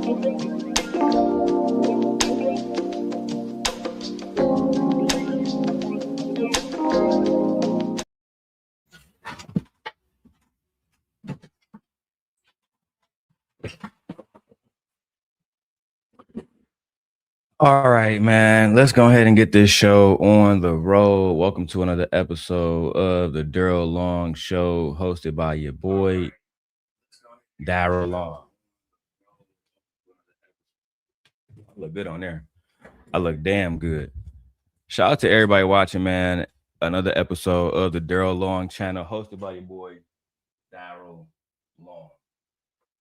All right, man. Let's go ahead and get this show on the road. Welcome to another episode of the Darrel Long Show, hosted by your boy Darrel Long. I look good on there. I look damn good. Shout out to everybody watching, man. Another episode of the Darrel Long channel, hosted by your boy Darrel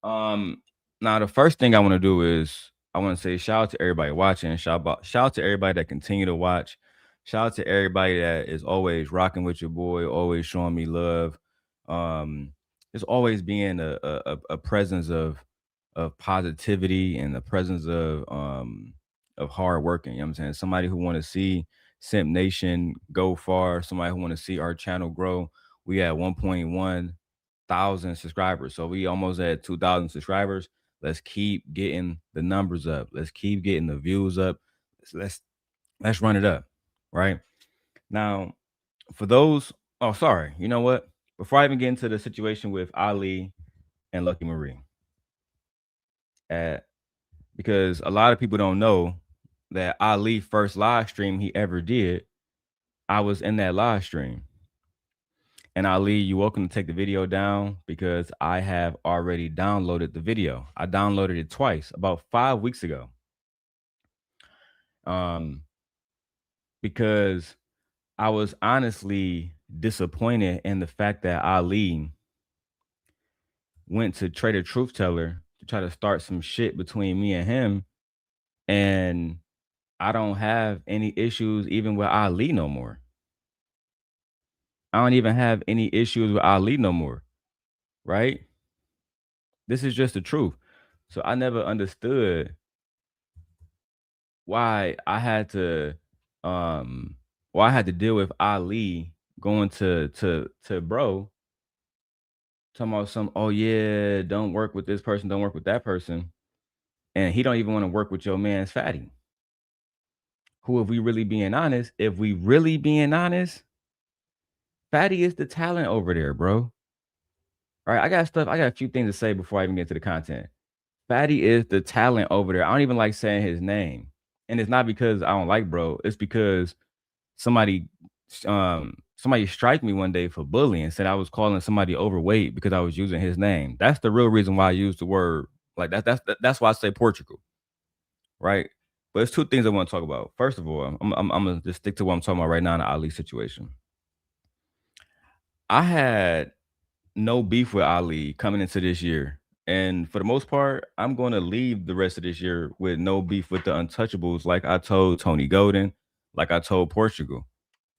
Long. Now the first thing I want to do is I want to say shout out to everybody watching. Shout out to everybody that continue to watch. Shout out to everybody that is always rocking with your boy, always showing me love. There's always being a presence of positivity and the presence of hard working. You know what I'm saying? Somebody who want to see Simp Nation go far, somebody who want to see our channel grow. We at 1.1 thousand subscribers. So we almost at 2,000 subscribers. Let's keep getting the numbers up. Let's keep getting the views up. Let's run it up. Right now, for those, oh, sorry. You know what? Before I even get into the situation with Ali and Lucki Maree, because a lot of people don't know that Ali first live stream he ever did, I was in that live stream. And Ali, you're welcome to take the video down because I have already downloaded the video. I downloaded it twice about 5 weeks ago. Because I was honestly disappointed in the fact that Ali went to Trader Truth Teller to try to start some shit between me and him. And I don't have any issues even with Ali no more. I don't even have any issues with Ali no more. Right? This is just the truth. So I never understood why I had to deal with Ali going to bro talking about some, oh yeah, don't work with this person, don't work with that person. And he don't even want to work with your man's Fatty. Who, if we really being honest, Fatty is the talent over there, bro. All right, I got a few things to say before I even get to the content. Fatty is the talent over there. I don't even like saying his name. And it's not because I don't like bro. It's because somebody strike me one day for bullying, said I was calling somebody overweight because I was using his name. That's the real reason why I use the word like that. That's why I say Portugal, right? But there's two things I want to talk about. First of all, I'm gonna just stick to what I'm talking about right now in the Ali situation. I had no beef with Ali coming into this year. And for the most part, I'm going to leave the rest of this year with no beef with the Untouchables, like I told Tony Golden, like I told Portugal,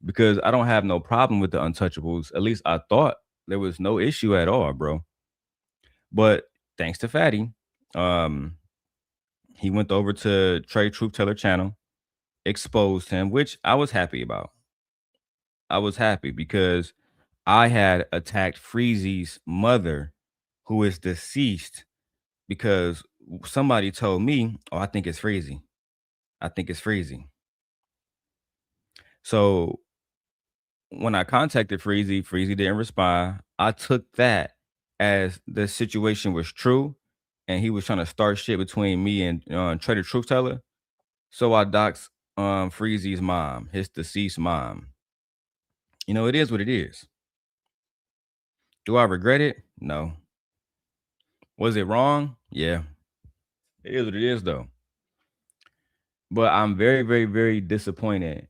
because I don't have no problem with the Untouchables. At least I thought there was no issue at all, bro. But thanks to Fatty, he went over to Trey Truth Teller channel, exposed him, which I was happy about. I was happy because I had attacked Freezy's mother, who is deceased, because somebody told me, oh, I think it's Freezy. I think it's Freezy. So when I contacted Freezy didn't respond. I took that as the situation was true and he was trying to start shit between me and Trader Truth Teller. So I doxed Freezy's mom, his deceased mom. You know, it is what it is. Do I regret it? No. Was it wrong? Yeah. It is what it is, though. But I'm very, very, very disappointed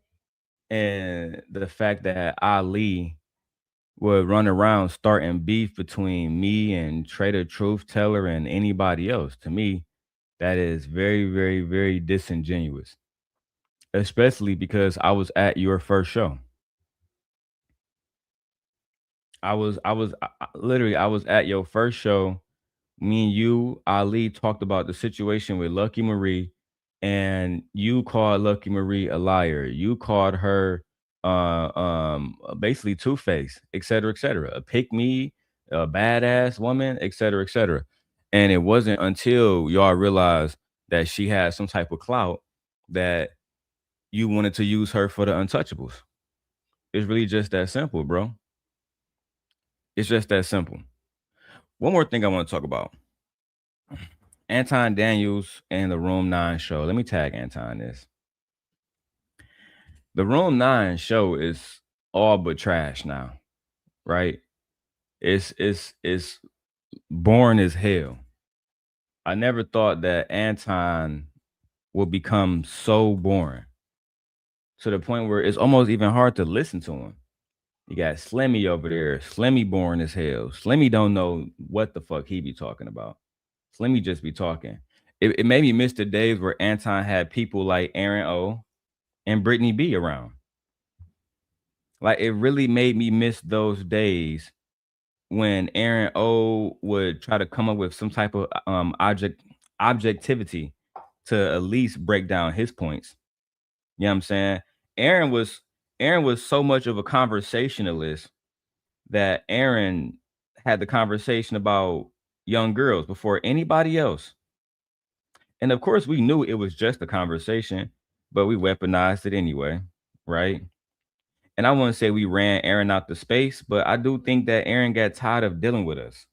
in the fact that Ali would run around starting beef between me and Trader Truth Teller and anybody else. To me, that is very, very, very disingenuous. Especially because I was at your first show. I was literally I was at your first show. Me and you, Ali, talked about the situation with Lucki Maree, and you called Lucki Maree a liar. You called her basically two-faced, et cetera, a pick me, a badass woman, et cetera, et cetera. And it wasn't until y'all realized that she had some type of clout that you wanted to use her for the untouchables. It's really just that simple, bro. It's just that simple. One more thing I want to talk about. Anton Daniels and the Room 9 show. Let me tag Anton this. The Room 9 show is all but trash now, right? It's boring as hell. I never thought that Anton would become so boring to the point where it's almost even hard to listen to him. You got Slimmy over there. Slimmy boring as hell. Slimmy don't know what the fuck he be talking about. Slimmy just be talking. It made me miss the days where Anton had people like Aaron O and Brittany B around. Like it really made me miss those days when Aaron O would try to come up with some type of objectivity to at least break down his points. You know what I'm saying? Aaron was Aaron was so much of a conversationalist that Aaron had the conversation about young girls before anybody else. And of course, we knew it was just a conversation, but we weaponized it anyway, right? And I wouldn't say we ran Aaron out the space, but I do think that Aaron got tired of dealing with us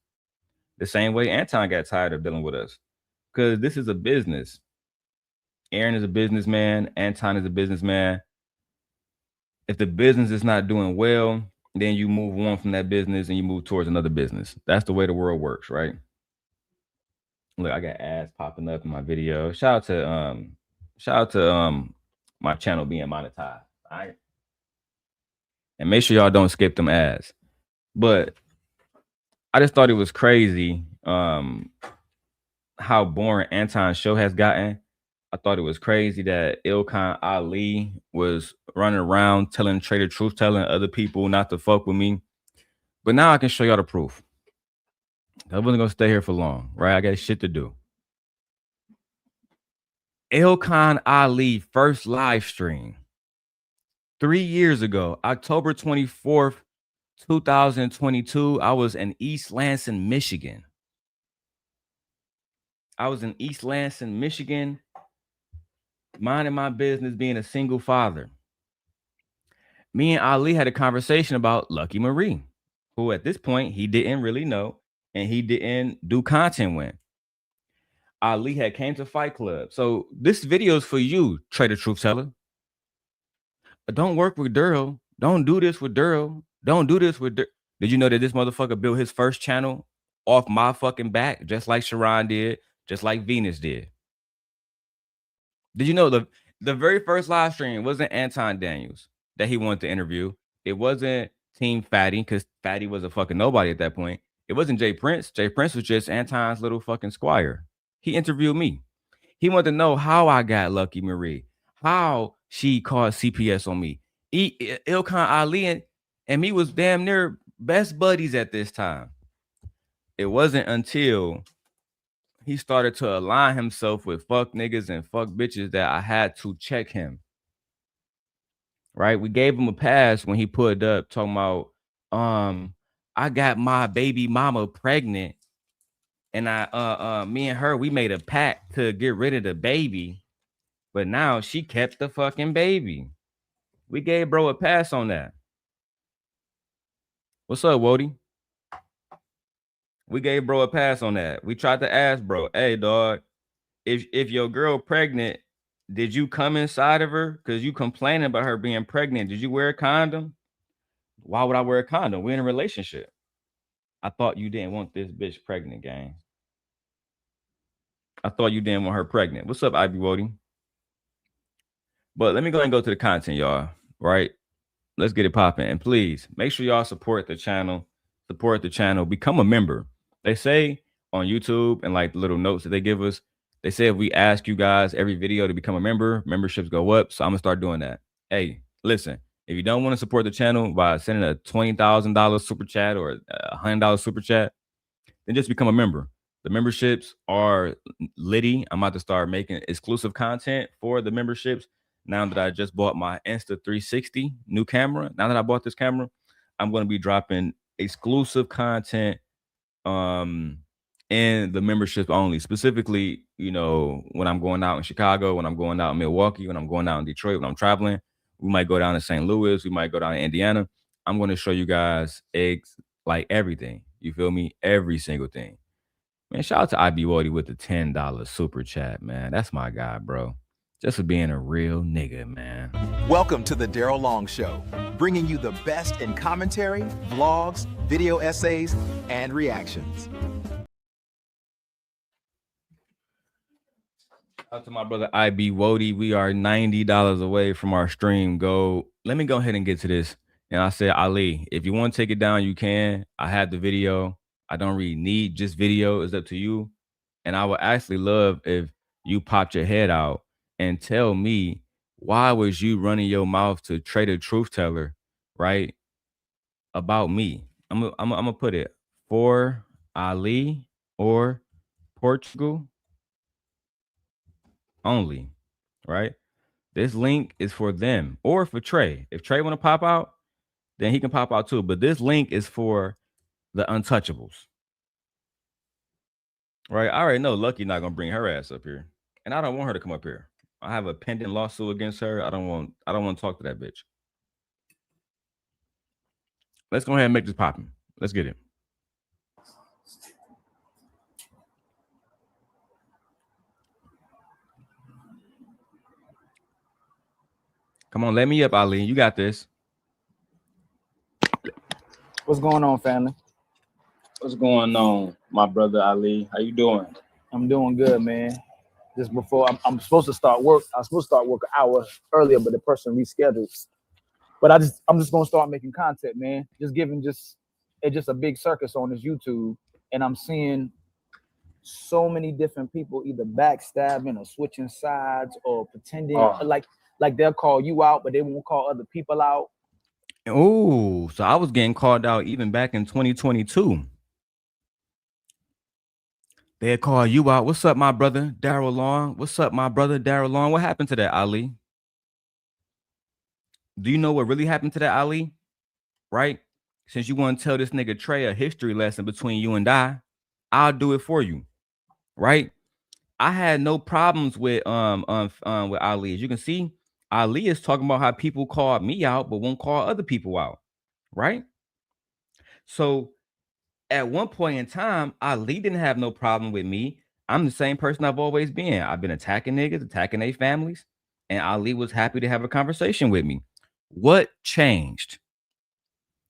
the same way Anton got tired of dealing with us because this is a business. Aaron is a businessman. Anton is a businessman. If the business is not doing well, then you move on from that business and you move towards another business. That's the way the world works, right? Look, I got ads popping up in my video. Shout out to my channel being monetized. All right. And make sure y'all don't skip them ads. But I just thought it was crazy how boring Anton's show has gotten. I thought it was crazy that Ilkan Ali was running around telling Trader Truth, telling other people not to fuck with me. But now I can show y'all the proof. I wasn't gonna stay here for long, right? I got shit to do. Ilkan Ali first live stream 3 years ago, October 24th, 2022. I was in East Lansing, Michigan. Minding my business, being a single father. Me and Ali had a conversation about Lucki Maree, who at this point he didn't really know and he didn't do content with. Ali had came to Fight Club. So this video is for you, Trader Truth Teller. Don't work with Darrel. Don't do this with Darrel. Don't do this with Darrel. Did you know that this motherfucker built his first channel off my fucking back, just like Sharon did, just like Venus did? Did you know the very first live stream wasn't Anton Daniels that he wanted to interview? It wasn't Team Fatty, because Fatty was a fucking nobody at that point. It wasn't Jay Prince. Jay Prince was just Anton's little fucking squire. He interviewed me. He wanted to know how I got Lucki Maree, how she called CPS on me. Ilkan Ali and me was damn near best buddies at this time. It wasn't until he started to align himself with fuck niggas and fuck bitches that I had to check him. Right? We gave him a pass when he put up talking about, I got my baby mama pregnant, and me and her, we made a pact to get rid of the baby, but now she kept the fucking baby. We gave bro a pass on that. What's up, Wody? We gave bro a pass on that. We tried to ask bro, hey dog, if your girl pregnant, did you come inside of her? Because you complaining about her being pregnant. Did you wear a condom? Why would I wear a condom? We're in a relationship. I thought you didn't want this bitch pregnant, gang. I thought you didn't want her pregnant. What's up, Ivy Wody? But let me go ahead and go to the content, y'all. Right? Let's get it popping. And please make sure y'all support the channel. Become a member. They say on YouTube and like the little notes that they give us, they say if we ask you guys every video to become a member, memberships go up. So I'm gonna start doing that. Hey, listen, if you don't want to support the channel by sending a $20,000 super chat or a $100 super chat, then just become a member. The memberships are litty. I'm about to start making exclusive content for the memberships. Now that I just bought my Insta360 new camera, now that I bought this camera, I'm going to be dropping exclusive content and the memberships only. Specifically, you know, when I'm going out in Chicago, when I'm going out in Milwaukee, when I'm going out in Detroit, when I'm traveling, we might go down to St. Louis, we might go down to Indiana. I'm going to show you guys eggs, like everything. You feel me? Every single thing. Man, shout out to IB Wody with the $10 super chat, man. That's my guy, bro. Just for being a real nigga, man. Welcome to the Darrel Long Show, bringing you the best in commentary, vlogs, video essays, and reactions. Out to my brother IB Wody. We are $90 away from our stream goal. Let me go ahead and get to this. And I said, Ali, if you want to take it down, you can. I have the video. I don't really need just video. It's up to you. And I would actually love if you popped your head out and tell me, why was you running your mouth to Trader Truth Teller, right, about me? I'm gonna put it for Ali or Portugal only, right? This link is for them or for Trey. If Trey want to pop out, then he can pop out too. But this link is for the untouchables, right? I already know Lucki not gonna bring her ass up here, and I don't want her to come up here. I have a pending lawsuit against her. I don't want to talk to that bitch. Let's go ahead and make this popping. Let's get it. Come on, let me up, Ali. You got this. What's going on, family? What's going on, my brother Ali? How you doing? I'm doing good, man. Just before I'm supposed to start work. I was supposed to start work an hour earlier, but the person rescheduled. But I'm just gonna start making content, man. It's just a big circus on this YouTube, and I'm seeing so many different people either backstabbing or switching sides or pretending like they'll call you out, but they won't call other people out. Oh, so I was getting called out even back in 2022. They'd call you out. What's up, my brother, Darrel Long? What's up, my brother, Darrel Long? What happened to that, Ali? Do you know what really happened to that, Ali? Right? Since you want to tell this nigga Trey a history lesson between you and I'll do it for you. Right? I had no problems with Ali. As you can see, Ali is talking about how people called me out, but won't call other people out. Right? So at one point in time, Ali didn't have no problem with me. I'm the same person I've always been. I've been attacking niggas, attacking their families, and Ali was happy to have a conversation with me. What changed?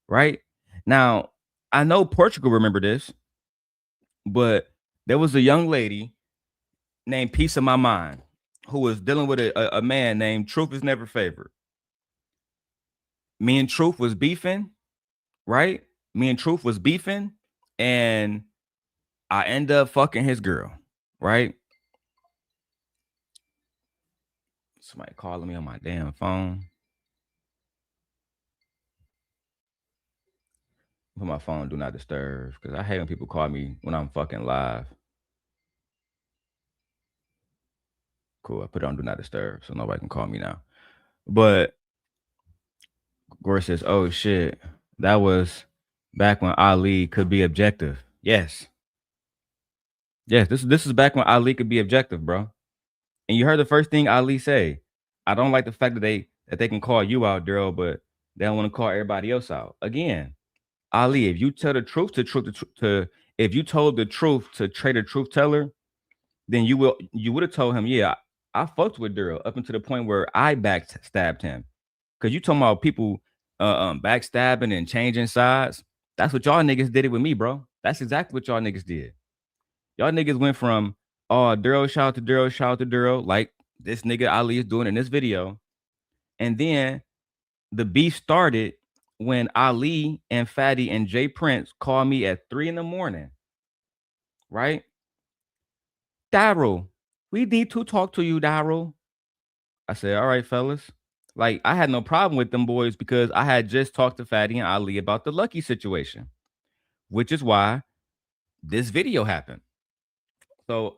Right? Now, I know Portugal remember this, but there was a young lady named Peace of My Mind who was dealing with a man named Truth Is Never Favored. Me and Truth was beefing, right? Me and Truth was beefing, and I end up fucking his girl, right? Somebody calling me on my damn phone. Put my phone do not disturb, because I hate when people call me when I'm fucking live. Cool, I put it on do not disturb so nobody can call me now. But Gore says, oh shit, that was back when Ali could be objective. Yes, this is back when Ali could be objective, bro. And you heard the first thing Ali say. I don't like the fact that they can call you out, Darrel, but they don't want to call everybody else out. Again, Ali, if you tell the truth if you told the truth to Trader Truth Teller, then you would have told him, yeah, I fucked with Darrel up until the point where I backstabbed him. Cause you talking about people backstabbing and changing sides. That's what y'all niggas did it with me, bro. That's exactly what y'all niggas did. Y'all niggas went from, oh, Darrel, shout out to Darrel, shout out to Darrel, like this nigga Ali is doing in this video. And then the beef started when Ali and Fatty and Jay Prince called me at 3 a.m, right? Darrel, we need to talk to you, Darrel. I said, all right, fellas. Like, I had no problem with them boys because I had just talked to Fatty and Ali about the Lucki situation, which is why this video happened. So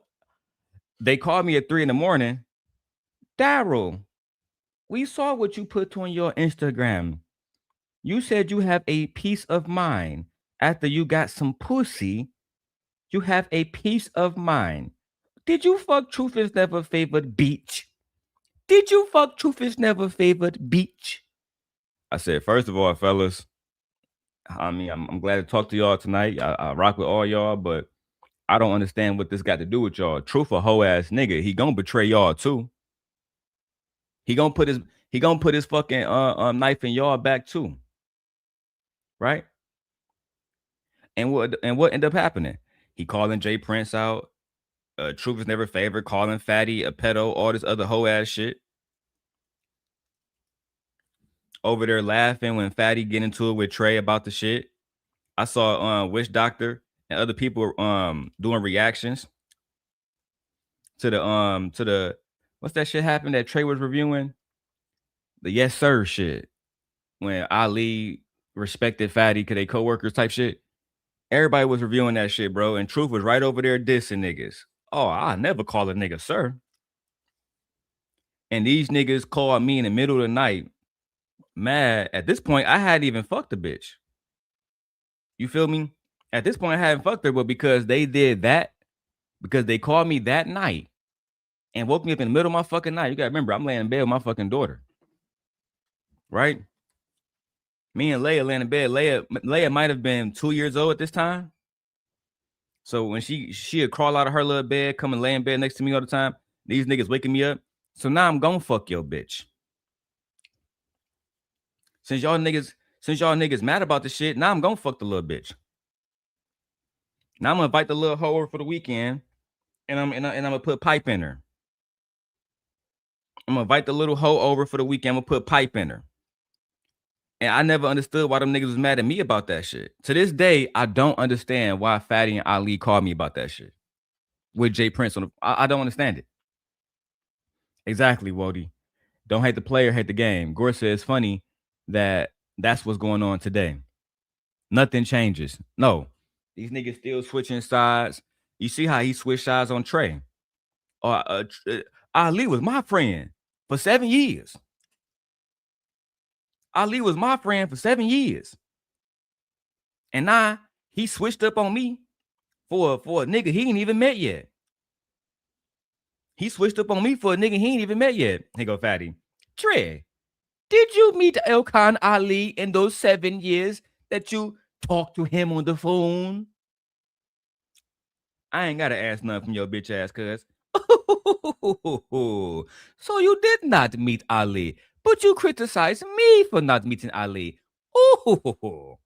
they called me at 3 a.m. Darrel, we saw what you put on your Instagram. You said you have a peace of mind after you got some pussy. You have a peace of mind. Did you fuck Truth is Never Favored Beach? Did you fuck Truth is Never Favored Beach? I said, first of all, fellas, I mean, I'm glad to talk to y'all tonight. I rock with all y'all, but I don't understand what this got to do with y'all. Truth a hoe ass nigga. He gonna betray y'all too. He gonna put his fucking knife in y'all back too. Right? And what ended up happening? He calling Jay Prince out. Truth is Never Favored, calling Fatty a pedo, all this other hoe ass shit. Over there laughing when Fatty get into it with Trey about the shit. I saw Witch Doctor and other people doing reactions to the what's that shit happened that Trey was reviewing? The Yes Sir shit. When Ali respected Fatty because they co-workers type shit. Everybody was reviewing that shit, bro. And Truth was right over there dissing niggas. Oh, I never call a nigga sir. And these niggas called me in the middle of the night mad. At this point, I hadn't even fucked the bitch. You feel me? At this point, I hadn't fucked her, but because they did that, because they called me that night and woke me up in the middle of my fucking night. You gotta remember, I'm laying in bed with my fucking daughter. Right? Me and Leia laying in bed. Leia might have been 2 years old at this time. So when she'd crawl out of her little bed, come and lay in bed next to me all the time, these niggas waking me up. So now I'm gonna fuck your bitch. Since y'all niggas mad about this shit, now I'm gonna fuck the little bitch. Now I'm gonna invite the little hoe over for the weekend, and I'm gonna put pipe in her. I'm gonna invite the little hoe over for the weekend. I'm gonna put pipe in her. And I never understood why them niggas was mad at me about that shit. To this day, I don't understand why Fatty and Ali called me about that shit. With Jay Prince on I don't understand it. Exactly, Wody. Don't hate the player, hate the game. Gore says it's funny that that's what's going on today. Nothing changes. No. These niggas still switching sides. You see how he switched sides on Trey. Ali was my friend for 7 years. Ali was my friend for 7 years. And now he switched up on me for a nigga he ain't even met yet. He switched up on me for a nigga he ain't even met yet. Here go Fatty. Trey, did you meet Ilkan Ali in those 7 years that you talked to him on the phone? I ain't gotta ask nothing from your bitch ass, cuz. So you did not meet Ali, but you criticized me for not meeting Ali. You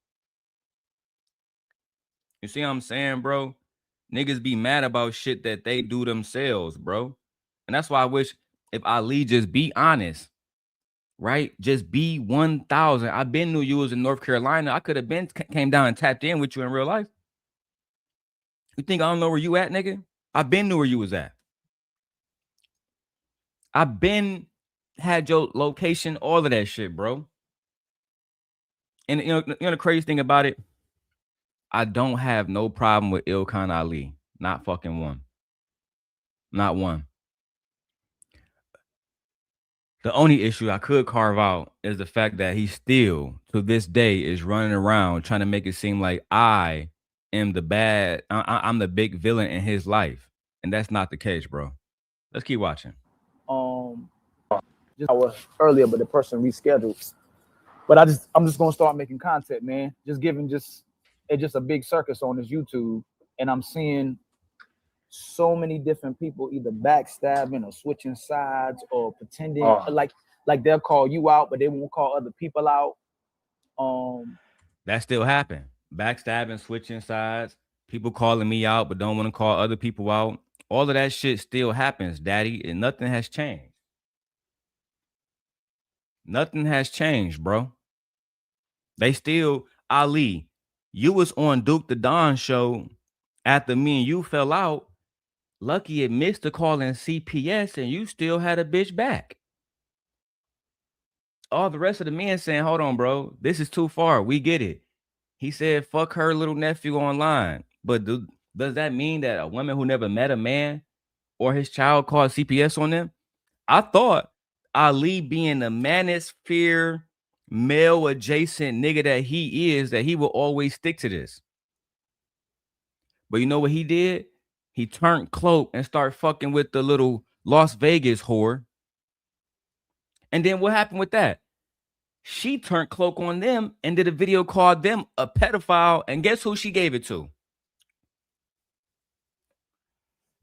see what I'm saying, bro? Niggas be mad about shit that they do themselves, bro. And that's why I wish if Ali just be honest, right? Just be 1,000. I been knew you was in North Carolina. I could have been came down and tapped in with you in real life. You think I don't know where you at, nigga? I been knew where you was at. I been had your location, all of that shit, bro. And you know the crazy thing about it, I don't have no problem with Ilkan Ali. Not fucking one. Not one. The only issue I could carve out is the fact that he still, to this day, is running around trying to make it seem like I am the bad, I'm the big villain in his life. And that's not the case, bro. Let's keep watching. Just hour earlier, but the person rescheduled. But I'm just gonna start making content, man. Just giving it's just a big circus on this YouTube, and I'm seeing so many different people either backstabbing or switching sides or pretending like they'll call you out, but they won't call other people out. That still happen. Backstabbing, switching sides, people calling me out but don't want to call other people out. All of that shit still happens, daddy, and nothing has changed. Nothing has changed, bro. They still, Ali, you was on Duke the Don show after me and you fell out. Lucki admits to calling CPS and you still had a bitch back. All the rest of the men saying, hold on, bro, this is too far. We get it. He said, fuck her little nephew online. But does that mean that a woman who never met a man or his child called CPS on them? I thought Ali being the manosphere, male adjacent nigga that he is, that he will always stick to this. But you know what he did? He turned cloak and started fucking with the little Las Vegas whore. And then what happened with that? She turned cloak on them and did a video called them a pedophile. And guess who she gave it to?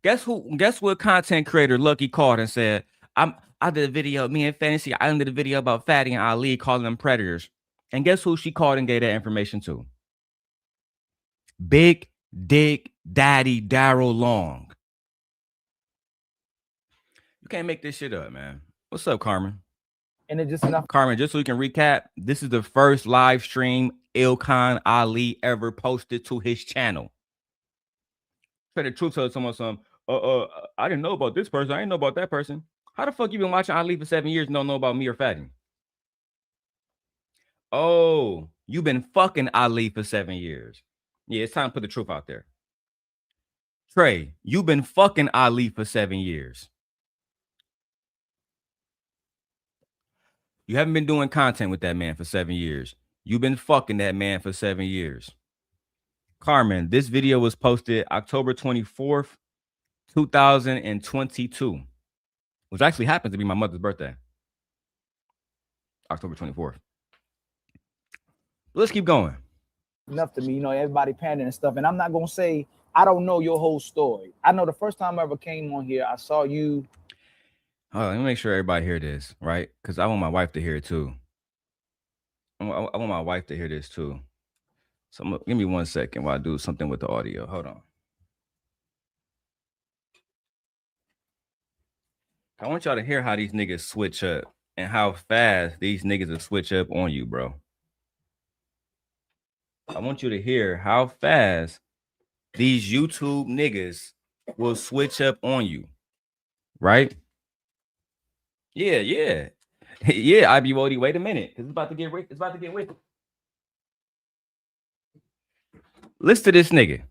Guess what content creator Lucki called and said, I did a video, me and Fantasy, I did a video about Fatty and Ali calling them predators. And guess who she called and gave that information to? Big Dick Daddy Darrel Long. You can't make this shit up, man. What's up, Carmen? And it just enough. Carmen, just so we can recap, this is the first live stream Ilkan Ali ever posted to his channel. Try the truth, tell someone something. I didn't know about this person. I didn't know about that person. How the fuck you been watching Ali for 7 years and don't know about me or Fatty? Oh, you been fucking Ali for 7 years. Yeah, it's time to put the truth out there. Trey, you been fucking Ali for 7 years. You haven't been doing content with that man for 7 years. You've been fucking that man for 7 years. Carmen, this video was posted October 24th, 2022, which actually happens to be my mother's birthday. October 24th. Let's keep going. Enough to me, you know, everybody pandering and stuff. And I'm not going to say, I don't know your whole story. I know the first time I ever came on here, I saw you. Let me make sure everybody hear this, right? Because I want my wife to hear it too. I want my wife to hear this too. So give me 1 second while I do something with the audio. Hold on. I want y'all to hear how these niggas switch up and how fast these niggas will switch up on you, bro. I want you to hear how fast these YouTube niggas will switch up on you, right? Yeah. Yeah, IBWD, wait a minute. It's about to get wicked. Listen to this nigga.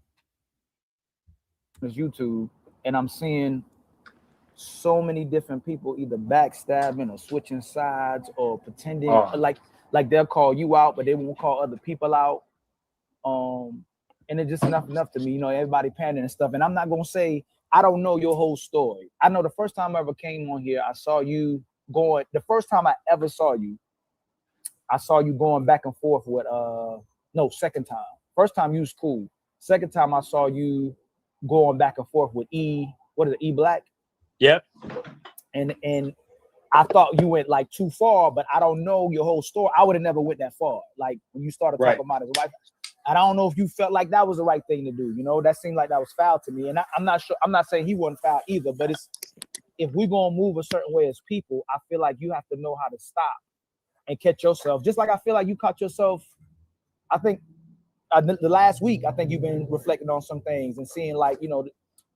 It's YouTube, and I'm seeing so many different people either backstabbing or switching sides or pretending like they'll call you out, but they won't call other people out. And it's just enough to me, you know, everybody pandering and stuff. And I'm not gonna say I don't know your whole story. I know the first time I ever came on here, I saw you going. The first time I ever saw you, I saw you going back and forth with no, second time. First time you was cool. Second time I saw you going back and forth with E. What is it? E Black. Yep. And I thought you went like too far, but I don't know your whole story. I would have never went that far. Like when you started talking about his wife, and I don't know if you felt like that was the right thing to do. You know, that seemed like that was foul to me. And I'm not sure. I'm not saying he wasn't foul either, but it's if we're gonna move a certain way as people, I feel like you have to know how to stop and catch yourself. Just like I feel like you caught yourself. I think the last week, I think you've been reflecting on some things and seeing like, you know,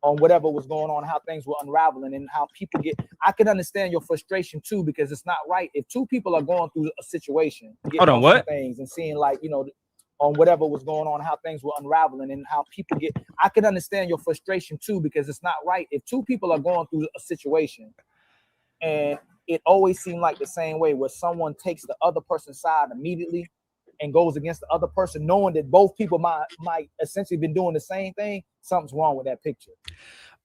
on whatever was going on, how things were unraveling and how people get. I can understand your frustration too, because it's not right if two people are going through a situation. Hold on, what? Things and seeing like, you know, on whatever was going on, how things were unraveling and how people get. I can understand your frustration too, because it's not right if two people are going through a situation and it always seemed like the same way where someone takes the other person's side immediately and goes against the other person, knowing that both people might essentially been doing the same thing. Something's wrong with that picture.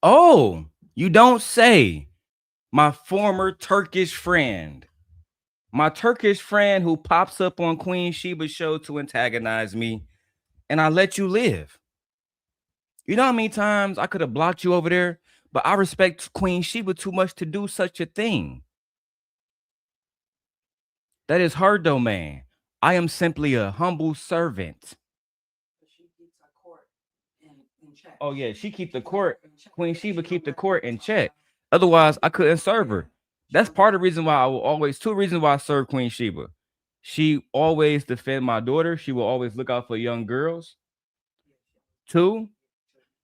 Oh, you don't say. My former Turkish friend. My Turkish friend who pops up on Queen Sheba's show to antagonize me, and I let you live. You know how many times I could have blocked you over there, but I respect Queen Sheba too much to do such a thing. That is her domain. I am simply a humble servant. She keeps her court in check. Oh yeah, she keep the court. Queen Sheba keep the court in check. Otherwise, I couldn't serve her. That's part of the reason why I will always, two reasons why I serve Queen Sheba. She always defend my daughter. She will always look out for young girls. Two,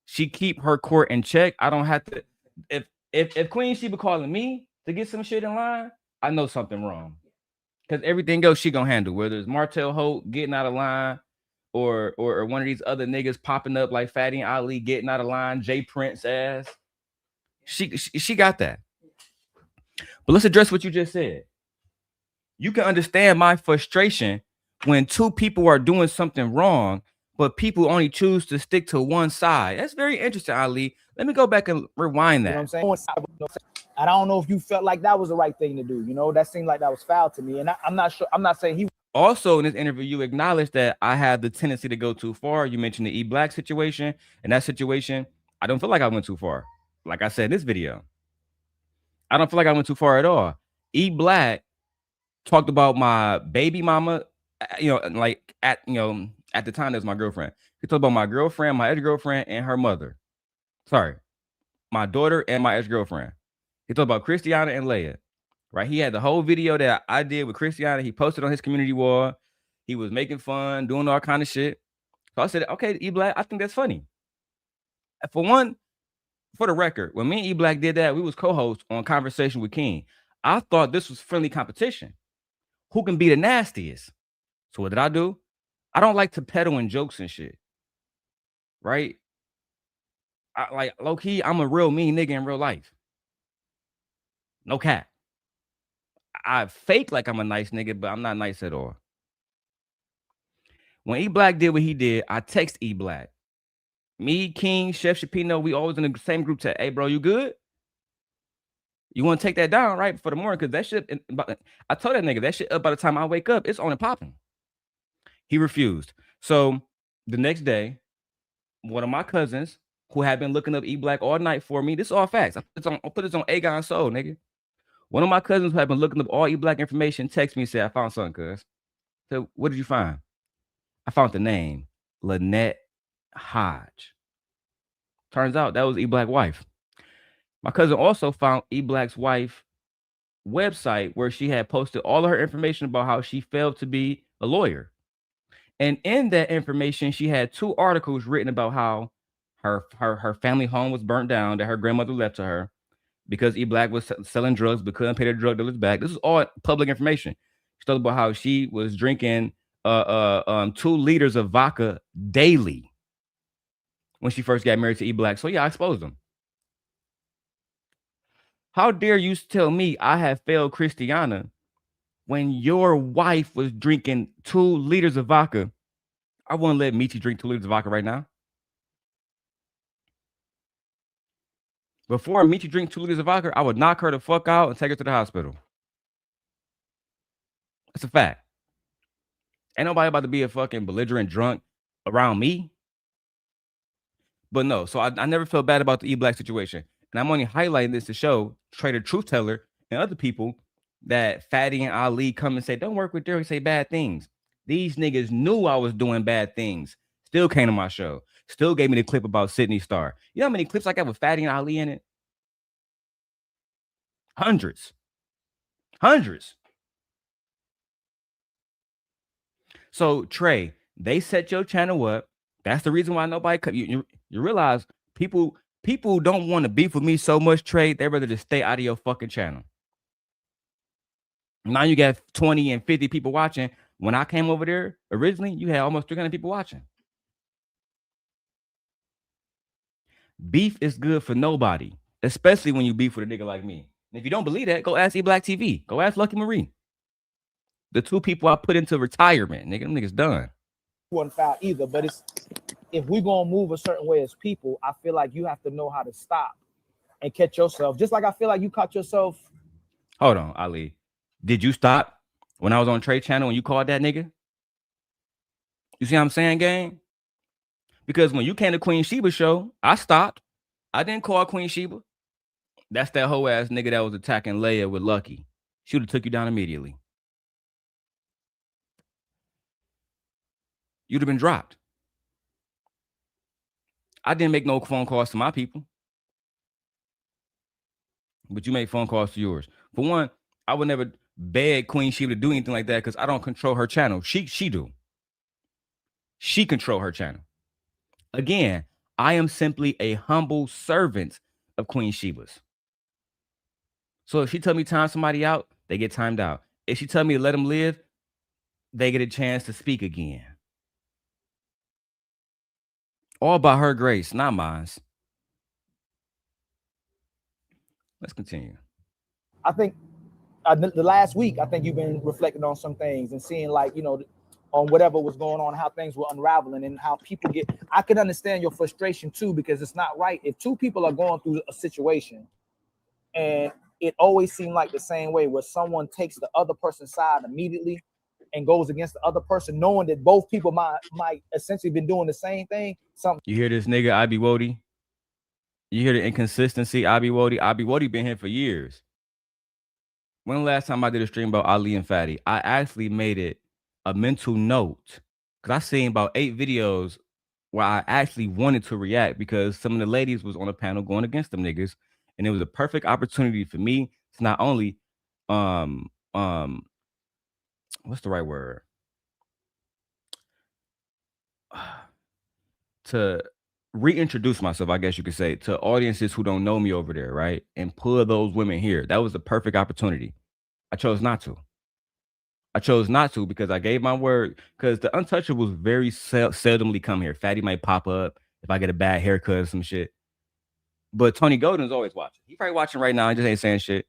she keep her court in check. I don't have to. If Queen Sheba calling me to get some shit in line, I know something wrong. Because everything else she gonna handle, whether it's Martell Holt getting out of line or one of these other niggas popping up like Fatty and Ali getting out of line, Jay Prince ass. She got that. But let's address what you just said. You can understand my frustration when two people are doing something wrong, but people only choose to stick to one side. That's very interesting, Ali. Let me go back and rewind that. You know what I'm saying? I don't know if you felt like that was the right thing to do. You know, that seemed like that was foul to me. And I'm not sure. I'm not saying he. Also, in this interview, you acknowledged that I have the tendency to go too far. You mentioned the E Black situation. And that situation, I don't feel like I went too far. Like I said in this video, I don't feel like I went too far at all. E Black talked about my baby mama, you know, like at the time that was my girlfriend. He talked about my girlfriend, my ex-girlfriend, and her mother. Sorry, my daughter and my ex-girlfriend. He talked about Christiana and Leia. Right? He had the whole video that I did with Christiana. He posted on his community wall. He was making fun, doing all kind of shit. So I said, okay, E Black, I think that's funny. For one, for the record, when me and E Black did that, we was co-hosts on Conversation with King. I thought this was friendly competition. Who can be the nastiest? So what did I do? I don't like to peddle in jokes and shit. Right? Like low key, I'm a real mean nigga in real life. No cap. I fake like I'm a nice nigga, but I'm not nice at all. When E Black did what he did, I text E Black. Me, King, Chef Shapino, we always in the same group chat. Hey, bro, you good? You want to take that down right for the morning? Because that shit, I told that nigga, that shit up by the time I wake up, it's on and popping. He refused. So the next day, one of my cousins who had been looking up E Black all night for me, this is all facts. I'll put this on Agon Soul, nigga. One of my cousins who had been looking up all E Black information texted me and said, I found something, cuz. So what did you find? I found the name, Lynette Hodge. Turns out that was E Black's wife. My cousin also found E Black's wife website where she had posted all of her information about how she failed to be a lawyer. And in that information, she had 2 articles written about how her family home was burnt down that her grandmother left to her because E Black was selling drugs but couldn't pay the drug dealers back. This is all public information. She talked about how she was drinking 2 liters of vodka daily when she first got married to E Black. So yeah, I exposed them. How dare you tell me I have failed Christiana when your wife was drinking 2 liters of vodka? I wouldn't let Michi drink 2 liters of vodka right now. Before Michi drink 2 liters of vodka, I would knock her the fuck out and take her to the hospital. That's a fact. Ain't nobody about to be a fucking belligerent drunk around me. But no, so I never felt bad about the E Black situation. And I'm only highlighting this to show Trader Truth Teller and other people that Fatty and Ali come and say, don't work with Darrel, say bad things. These niggas knew I was doing bad things. Still came to my show. Still gave me the clip about Sydney Star. You know how many clips I got with Fatty and Ali in it? Hundreds. So Trey, they set your channel up. That's the reason why nobody you realize people don't want to beef with me so much, Trey. They rather just stay out of your fucking channel. Now you got 20 and 50 people watching. When I came over there originally, you had almost 300 people watching. Beef is good for nobody, especially when you beef with a nigga like me. And if you don't believe that, go ask E Black TV. Go ask Lucki Maree. The 2 people I put into retirement, nigga, them niggas done. Wasn't foul either, but it's if we're gonna move a certain way as people, I feel like you have to know how to stop and catch yourself. Just like I feel like you caught yourself. Hold on, Ali. Did you stop when I was on Trey channel and you called that nigga? You see what I'm saying, gang? Because when you came to Queen Sheba show, I stopped. I didn't call Queen Sheba. That's that whole ass nigga that was attacking Leia with Lucki. She would have took you down immediately. You'd have been dropped. I didn't make no phone calls to my people. But you make phone calls to yours. For one, I would never beg Queen Sheba to do anything like that because I don't control her channel. She do. She control her channel. Again, I am simply a humble servant of Queen Sheba's. So if she tell me time somebody out, they get timed out. If she tell me to let them live, they get a chance to speak again. All by her grace, not mine. Let's continue. I think the last week, I think you've been reflecting on some things and seeing, like, you know, on whatever was going on, how things were unraveling, and how people get. I can understand your frustration too, because it's not right if two people are going through a situation, and it always seemed like the same way, where someone takes the other person's side immediately and goes against the other person, knowing that both people might essentially been doing the same thing. Something. You hear this nigga Abi Wody? You hear the inconsistency, Abi Wody? Abi Wody been here for years. When the last time I did a stream about Ali and Fatty, I actually made it a mental note, because I seen about 8 videos where I actually wanted to react because some of the ladies was on a panel going against them niggas, and it was a perfect opportunity for me to not only what's the right word? To reintroduce myself, I guess you could say, to audiences who don't know me over there, right? And pull those women here. That was the perfect opportunity. I chose not to. I chose not to because I gave my word. Because the Untouchables very seldomly come here. Fatty might pop up if I get a bad haircut or some shit. But Tony Golden's always watching. He probably watching right now. He just ain't saying shit.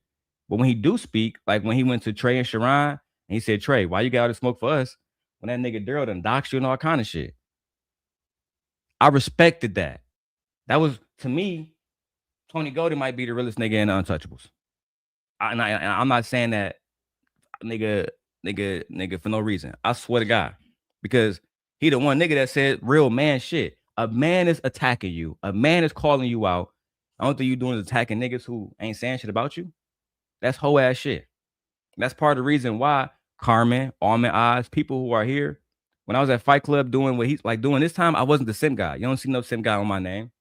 But when he do speak, like when he went to Trey and Sharon, and he said, "Trey, why you got all the smoke for us?" When that nigga Darrel done doxed you and all kind of shit. I respected that. That was, to me, Tony Golden might be the realest nigga in the Untouchables. And I'm not saying that nigga for no reason. I swear to God. Because he the one nigga that said real man shit. A man is attacking you. A man is calling you out. The only thing you doing is attacking niggas who ain't saying shit about you. That's whole ass shit. That's part of the reason why Carmen, Almond Eyes, people who are here, when I was at Fight Club doing what he's like doing this time, I wasn't the sim guy. You don't see no sim guy on my name.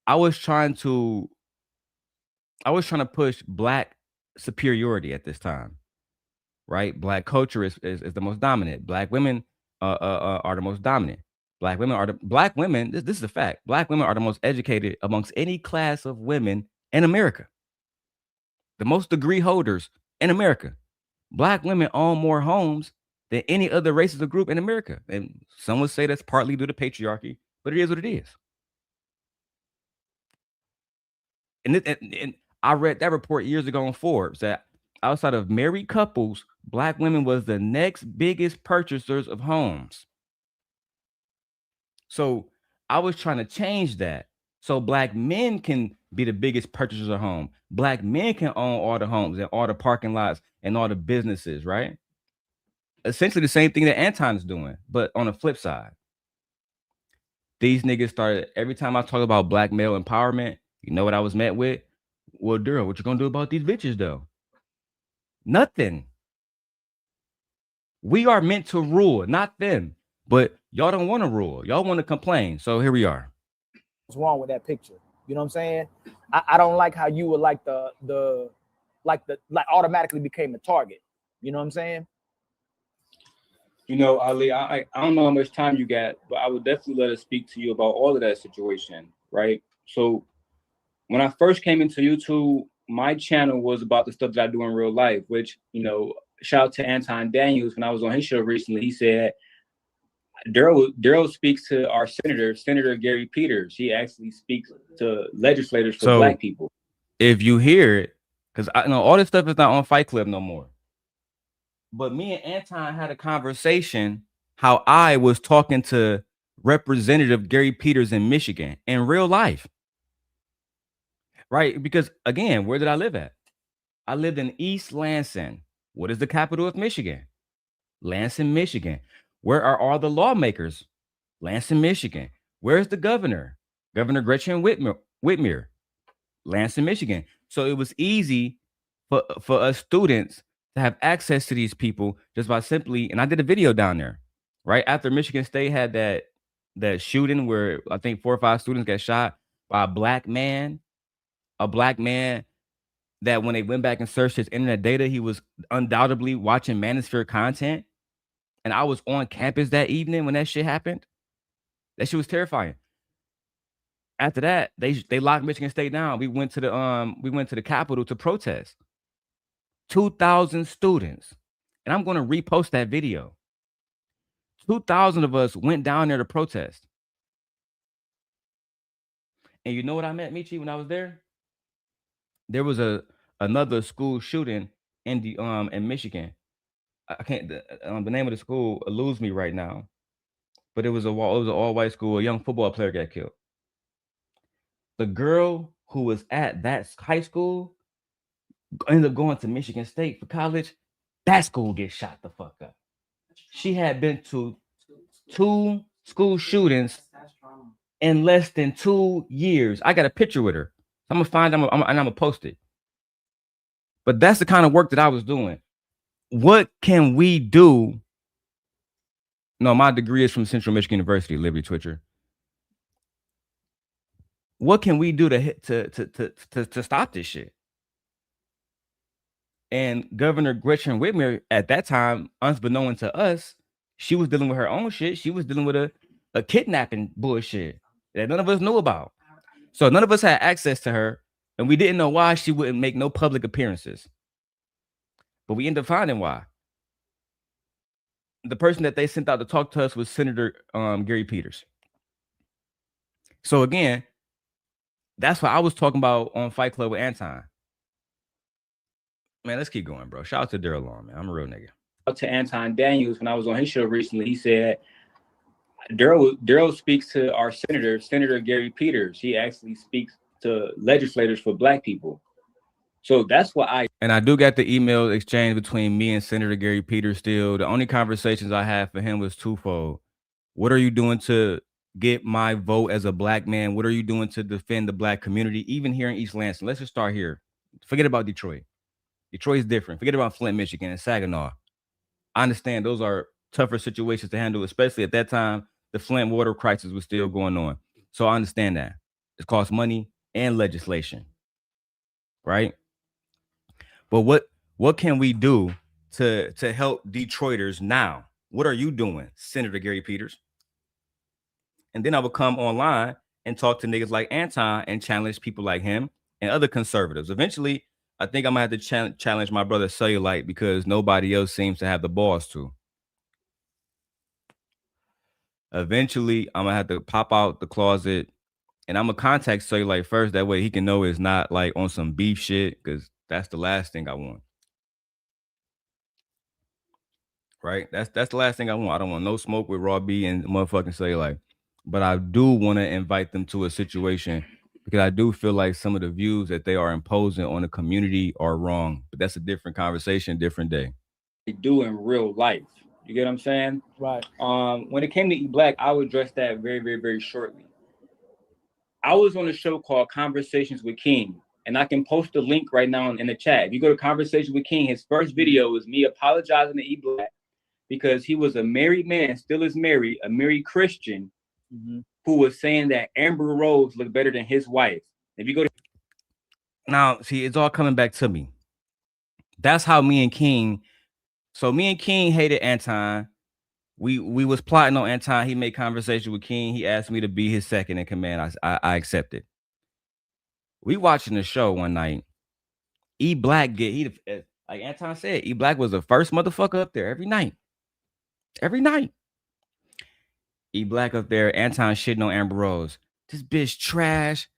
I was trying to push Black superiority at this time, right? Black culture is the most dominant. Black women are the most dominant. Black women. This is a fact. Black women are the most educated amongst any class of women in America. The most degree holders in America. Black women own more homes than any other races or group in America. And some would say that's partly due to patriarchy, but it is what it is. And I read that report years ago on Forbes that outside of married couples, Black women was the next biggest purchasers of homes. So I was trying to change that. So Black men can be the biggest purchasers of home. Black men can own all the homes and all the parking lots and all the businesses, right? Essentially the same thing that Anton's doing, but on the flip side. These niggas started, every time I talk about Black male empowerment, you know what I was met with? Well, Darrel, what you gonna do about these bitches though? Nothing. We are meant to rule, not them. But y'all don't want to rule. Y'all want to complain. So here we are. What's wrong with that picture? You know what I'm saying? I don't like how you were like like automatically became a target. You know what I'm saying? You know, Ali, I don't know how much time you got, but I would definitely let us speak to you about all of that situation, right? So when I first came into YouTube, my channel was about the stuff that I do in real life, which, you know, shout out to Anton Daniels. When I was on his show recently, he said, Darrel speaks to our Senator Gary Peters. He actually speaks to legislators for Black people. If you hear it, because I know all this stuff is not on Fight Club no more. But me and Anton had a conversation how I was talking to Representative Gary Peters in Michigan in real life. Right? Because again, where did I live at? I lived in East Lansing. What is the capital of Michigan? Lansing, Michigan. Where are all the lawmakers? Lansing, Michigan. Where's the governor? Governor Gretchen Whitmer. Lansing, Michigan. So it was easy for us students to have access to these people just by simply, and I did a video down there, right? After Michigan State had that shooting where I think 4 or 5 students got shot by a black man that when they went back and searched his internet data, he was undoubtedly watching Manosphere content. And I was on campus that evening when that shit happened. That shit was terrifying. After that, they locked Michigan State down. We went to the Capitol to protest. 2,000 students. And I'm going to repost that video. 2,000 of us went down there to protest. And you know what I met, Michi, when I was there? There was another school shooting in Michigan. I can't. The name of the school eludes me right now, but it was an all white school. A young football player got killed. The girl who was at that high school ended up going to Michigan State for college. That school gets shot the fuck up. She had been to 2 school shootings in less than 2 years. I got a picture with her. I'm gonna find them and I'm gonna post it. But that's the kind of work that I was doing. What can we do? No, my degree is from Central Michigan University, Liberty Twitcher. What can we do to stop this shit? And Governor Gretchen Whitmer at that time, unbeknown to us, she was dealing with her own shit. She was dealing with a kidnapping bullshit that none of us knew about. So none of us had access to her, and we didn't know why she wouldn't make no public appearances. But we ended up finding why. The person that they sent out to talk to us was Senator Gary Peters. So again, that's what I was talking about on Fight Club with Anton. Man, let's keep going, bro. Shout out to Darrel, man. I'm a real nigga. Out to Anton Daniels when I was on his show recently. He said Darrel speaks to our Senator Gary Peters. He actually speaks to legislators for Black people. So that's what and I do got the email exchange between me and Senator Gary Peters still. The only conversations I had for him was twofold. What are you doing to get my vote as a Black man? What are you doing to defend the Black community, even here in East Lansing? Let's just start here. Forget about Detroit. Detroit's different. Forget about Flint, Michigan, and Saginaw. I understand those are tougher situations to handle, especially at that time, the Flint water crisis was still going on. So I understand that. It costs money and legislation, right? But what can we do to help Detroiters now? What are you doing, Senator Gary Peters? And then I would come online and talk to niggas like Anton and challenge people like him and other conservatives. Eventually, I think I'm gonna have to challenge my brother Cellulite because nobody else seems to have the balls to. Eventually, I'm gonna have to pop out the closet and I'm gonna contact Cellulite first. That way he can know it's not like on some beef shit, because that's the last thing I want. Right? That's the last thing I want. I don't want no smoke with Raw B and motherfucking Cellulite. But I do want to invite them to a situation because I do feel like some of the views that they are imposing on the community are wrong. But that's a different conversation, different day. do in real life. You get what I'm saying? Right. When it came to Eat Black, I would address that very, very, very shortly. I was on a show called Conversations with King, and I can post the link right now in the chat. If you go to Conversations with King, his first video is me apologizing to Eat Black because he was a married man, still is married, a married Christian, who was saying that Amber Rose looked better than his wife. If you go to now, see, it's all coming back to me. That's how me and King. So me and King hated Anton. We was plotting on Anton. He made conversation with King. He asked me to be his second in command. I accepted. We watching the show one night. E Black like Anton said, E Black was the first motherfucker up there every night. Every night. E Black up there, Anton shitting on Amber Rose. This bitch trash.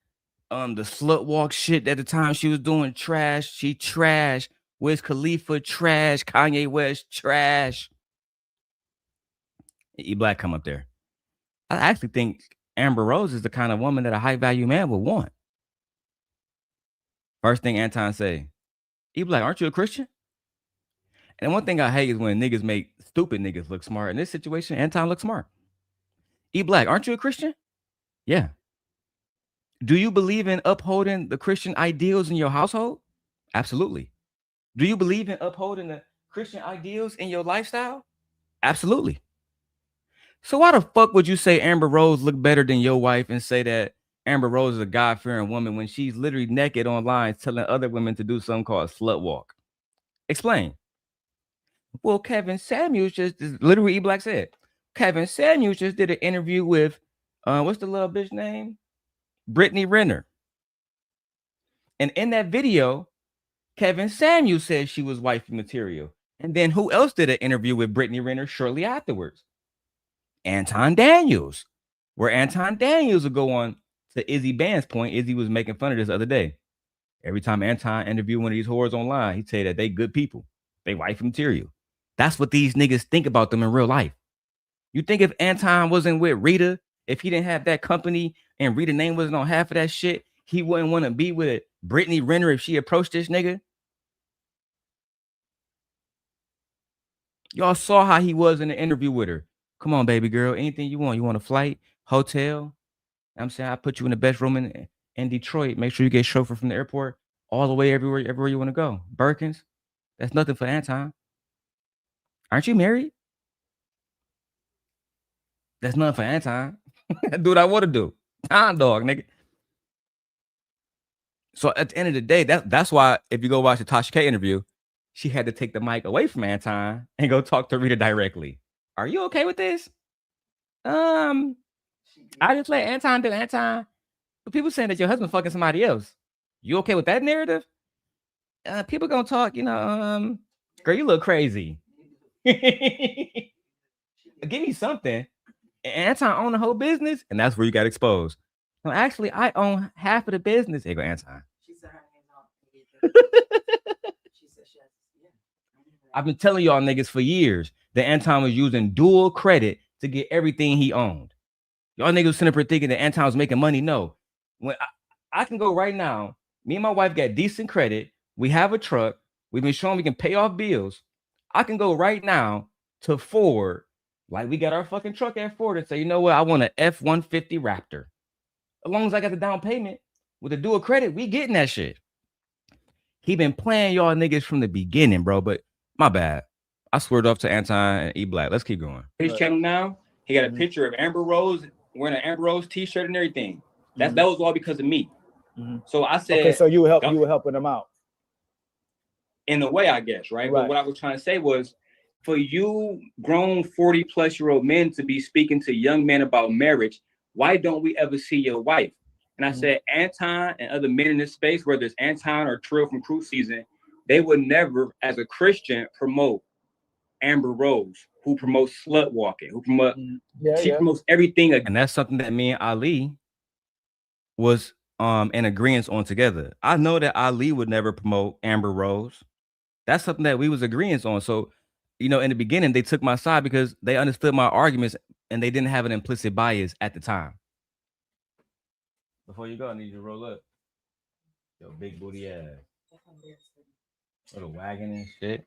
The slut walk shit at the time she was doing trash. She trash. Wiz Khalifa trash. Kanye West trash. E Black come up there. I actually think Amber Rose is the kind of woman that a high value man would want. First thing Anton say, E Black, aren't you a Christian? And one thing I hate is when niggas make stupid niggas look smart. In this situation, Anton looks smart. E Black, aren't you a Christian? Yeah. Do you believe in upholding the Christian ideals in your household? Absolutely. Do you believe in upholding the Christian ideals in your lifestyle? Absolutely. So why the fuck would you say Amber Rose look better than your wife and say that Amber Rose is a God-fearing woman when she's literally naked online telling other women to do something called slut walk? Explain. Well, Kevin Samuels just literally E Black said. Kevin Samuels just did an interview with what's the little bitch name? Brittany Renner. And in that video, Kevin Samuels said she was wifey material. And then who else did an interview with Brittany Renner shortly afterwards? Anton Daniels. Where Anton Daniels would go on to Izzy Band's point. Izzy was making fun of this the other day. Every time Anton interviewed one of these whores online, he'd say that they good people. They wifey material. That's what these niggas think about them in real life. You think if Anton wasn't with Rita, if he didn't have that company and Rita's name wasn't on half of that shit, he wouldn't want to be with Brittany Renner if she approached this nigga? Y'all saw how he was in the interview with her. Come on, baby girl, anything you want. You want a flight, hotel? I'm saying I put you in the best room in Detroit. Make sure you get chauffeur from the airport all the way everywhere you want to go. Birkins, that's nothing for Anton. Aren't you married? That's nothing for Anton. Do what I want to do. Time dog, nigga. So at the end of the day, that's why if you go watch the Tasha K interview, she had to take the mic away from Anton and go talk to Rita directly. Are you okay with this? I just let Anton do Anton. But people saying that your husband fucking somebody else. You okay with that narrative? People gonna talk, girl, you look crazy. Give me something. Anton own the whole business, and that's where you got exposed. No, actually, I own half of the business. Here go Anton. She said her hands off. She said she has, yeah. I've been telling y'all niggas for years that Anton was using dual credit to get everything he owned. Y'all niggas sitting up here thinking that Anton was making money. No. When I can go right now, me and my wife got decent credit. We have a truck. We've been showing we can pay off bills. I can go right now to Ford, like we got our fucking truck at Ford, and say, you know what? I want an F-150 Raptor. As long as I got the down payment with the dual credit, we getting that shit. He been playing y'all niggas from the beginning, bro. But my bad. I sweared off to Anton and E Black. Let's keep going. His channel now, he got a picture of Amber Rose wearing an Amber Rose t-shirt and everything. That was all because of me. So I said, okay, so you were helping them out. In a way, I guess, right? But what I was trying to say was, for you grown 40-plus-year-old men to be speaking to young men about marriage, why don't we ever see your wife? And I said, Anton and other men in this space, whether it's Anton or Trill from Cruise Season, they would never, as a Christian, promote Amber Rose, who promotes slut walking, who promote promotes everything. And that's something that me and Ali was in agreement on together. I know that Ali would never promote Amber Rose. That's something that we was agreeing on. So, in the beginning, they took my side because they understood my arguments and they didn't have an implicit bias at the time. Before you go, I need you to roll up. Yo, big booty ass. Little wagon and shit.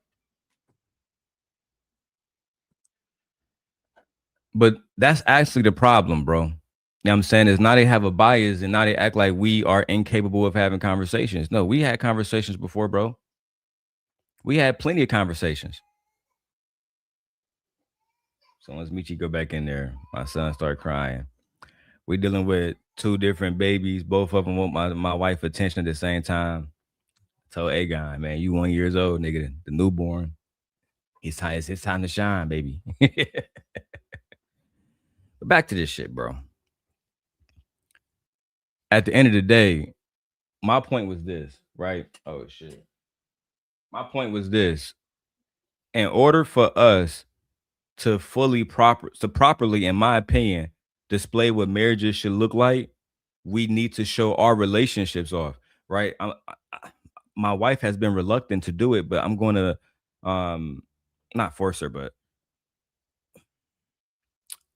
But that's actually the problem, bro. You know what I'm saying? Is now they have a bias and now they act like we are incapable of having conversations. No, we had conversations before, bro. We had plenty of conversations. So once Michi go back in there, my son start crying. We dealing with two different babies. Both of them want my wife attention at the same time. So Agon, man, you 1 year old, nigga, the newborn. It's time to shine, baby. But back to this shit, bro. At the end of the day, my point was this, right? Oh shit. My point was this. In order for us to properly, in my opinion, display what marriages should look like, we need to show our relationships off, right? My wife has been reluctant to do it, but I'm going to not force her, but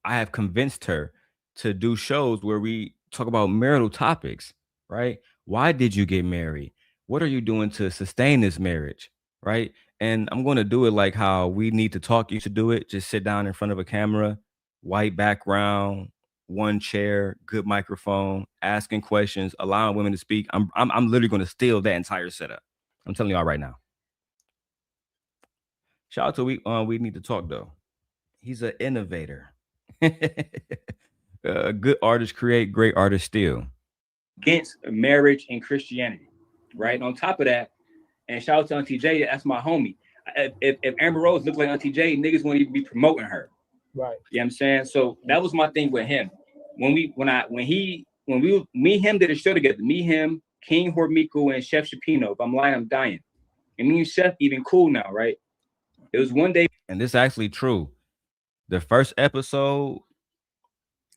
I have convinced her to do shows where we talk about marital topics, right? Why did you get married? What are you doing to sustain this marriage, right? And I'm going to do it like how We Need to Talk used to do it. Just sit down in front of a camera, white background, one chair, good microphone, asking questions, allowing women to speak. I'm literally going to steal that entire setup. I'm telling y'all right now. Shout out to We Need to Talk though. He's an innovator. Good artists create, great artists steal. Against marriage and Christianity, right? On top of that, and shout out to Auntie J, that's my homie. If Amber Rose looked like Auntie J, niggas wouldn't even be promoting her. Right. You know what I'm saying? So that was my thing with him. When me and him did a show together, me, him, King Hormiku, and Chef Shapino. If I'm lying, I'm dying. And me and Chef even cool now, right? It was one day. And this is actually true. The first episode,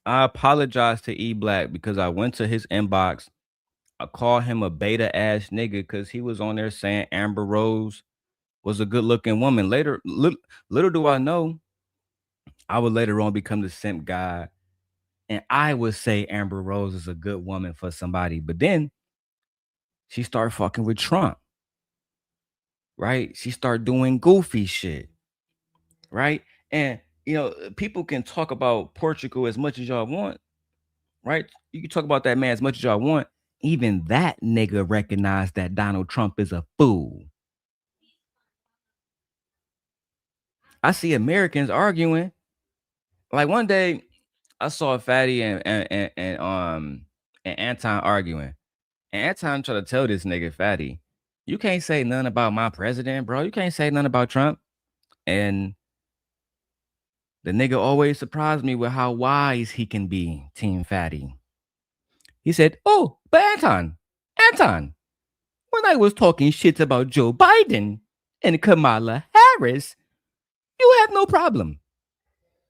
I apologized to E Black because I went to his inbox. I called him a beta ass nigga because he was on there saying Amber Rose was a good looking woman. Later, little do I know, I would later on become the simp guy, and I would say Amber Rose is a good woman for somebody. But then she started fucking with Trump, right? She started doing goofy shit, right? And people can talk about Portugal as much as y'all want, right? You can talk about that man as much as y'all want. Even that nigga recognized that Donald Trump is a fool. I see Americans arguing. Like one day, I saw Fatty and Anton arguing. And Anton tried to tell this nigga Fatty, you can't say nothing about my president, bro. You can't say nothing about Trump. And the nigga always surprised me with how wise he can be, Team Fatty. He said, oh, but Anton, when I was talking shit about Joe Biden and Kamala Harris, you had no problem.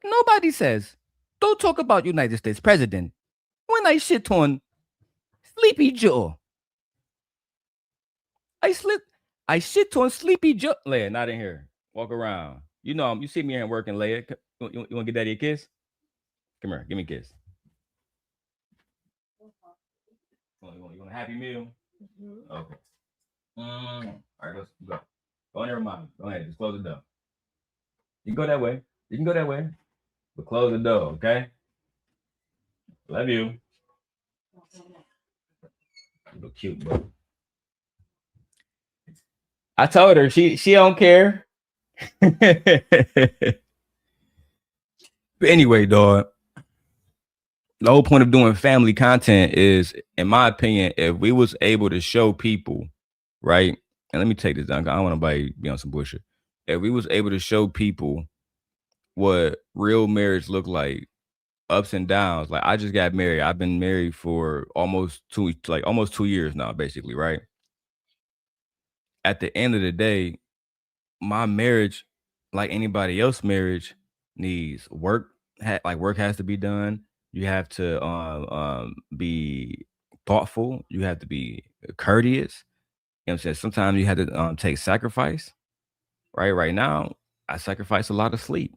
Nobody says, don't talk about United States president when I shit on Sleepy Joe. I shit on Sleepy Joe. Leia, not in here. Walk around. You see me here working, Leia. You want to get daddy a kiss? Come here, give me a kiss. You want a happy meal? Okay. All right, let's go. Go in there, mom. Go ahead, just close the door. You can go that way. You can go that way. But close the door, okay? Love you. You look cute, bro. I told her she don't care. But anyway, dog. The whole point of doing family content is, in my opinion, if we was able to show people, right? And let me take this down. I don't want nobody to be on some bullshit. If we was able to show people what real marriage look like, ups and downs. Like I just got married. I've been married for almost 2 years now, basically, right? At the end of the day, my marriage, like anybody else marriage, needs work. Work has to be done. You have to be thoughtful. You have to be courteous. You know what I'm saying? Sometimes you have to take sacrifice. Right now, I sacrifice a lot of sleep.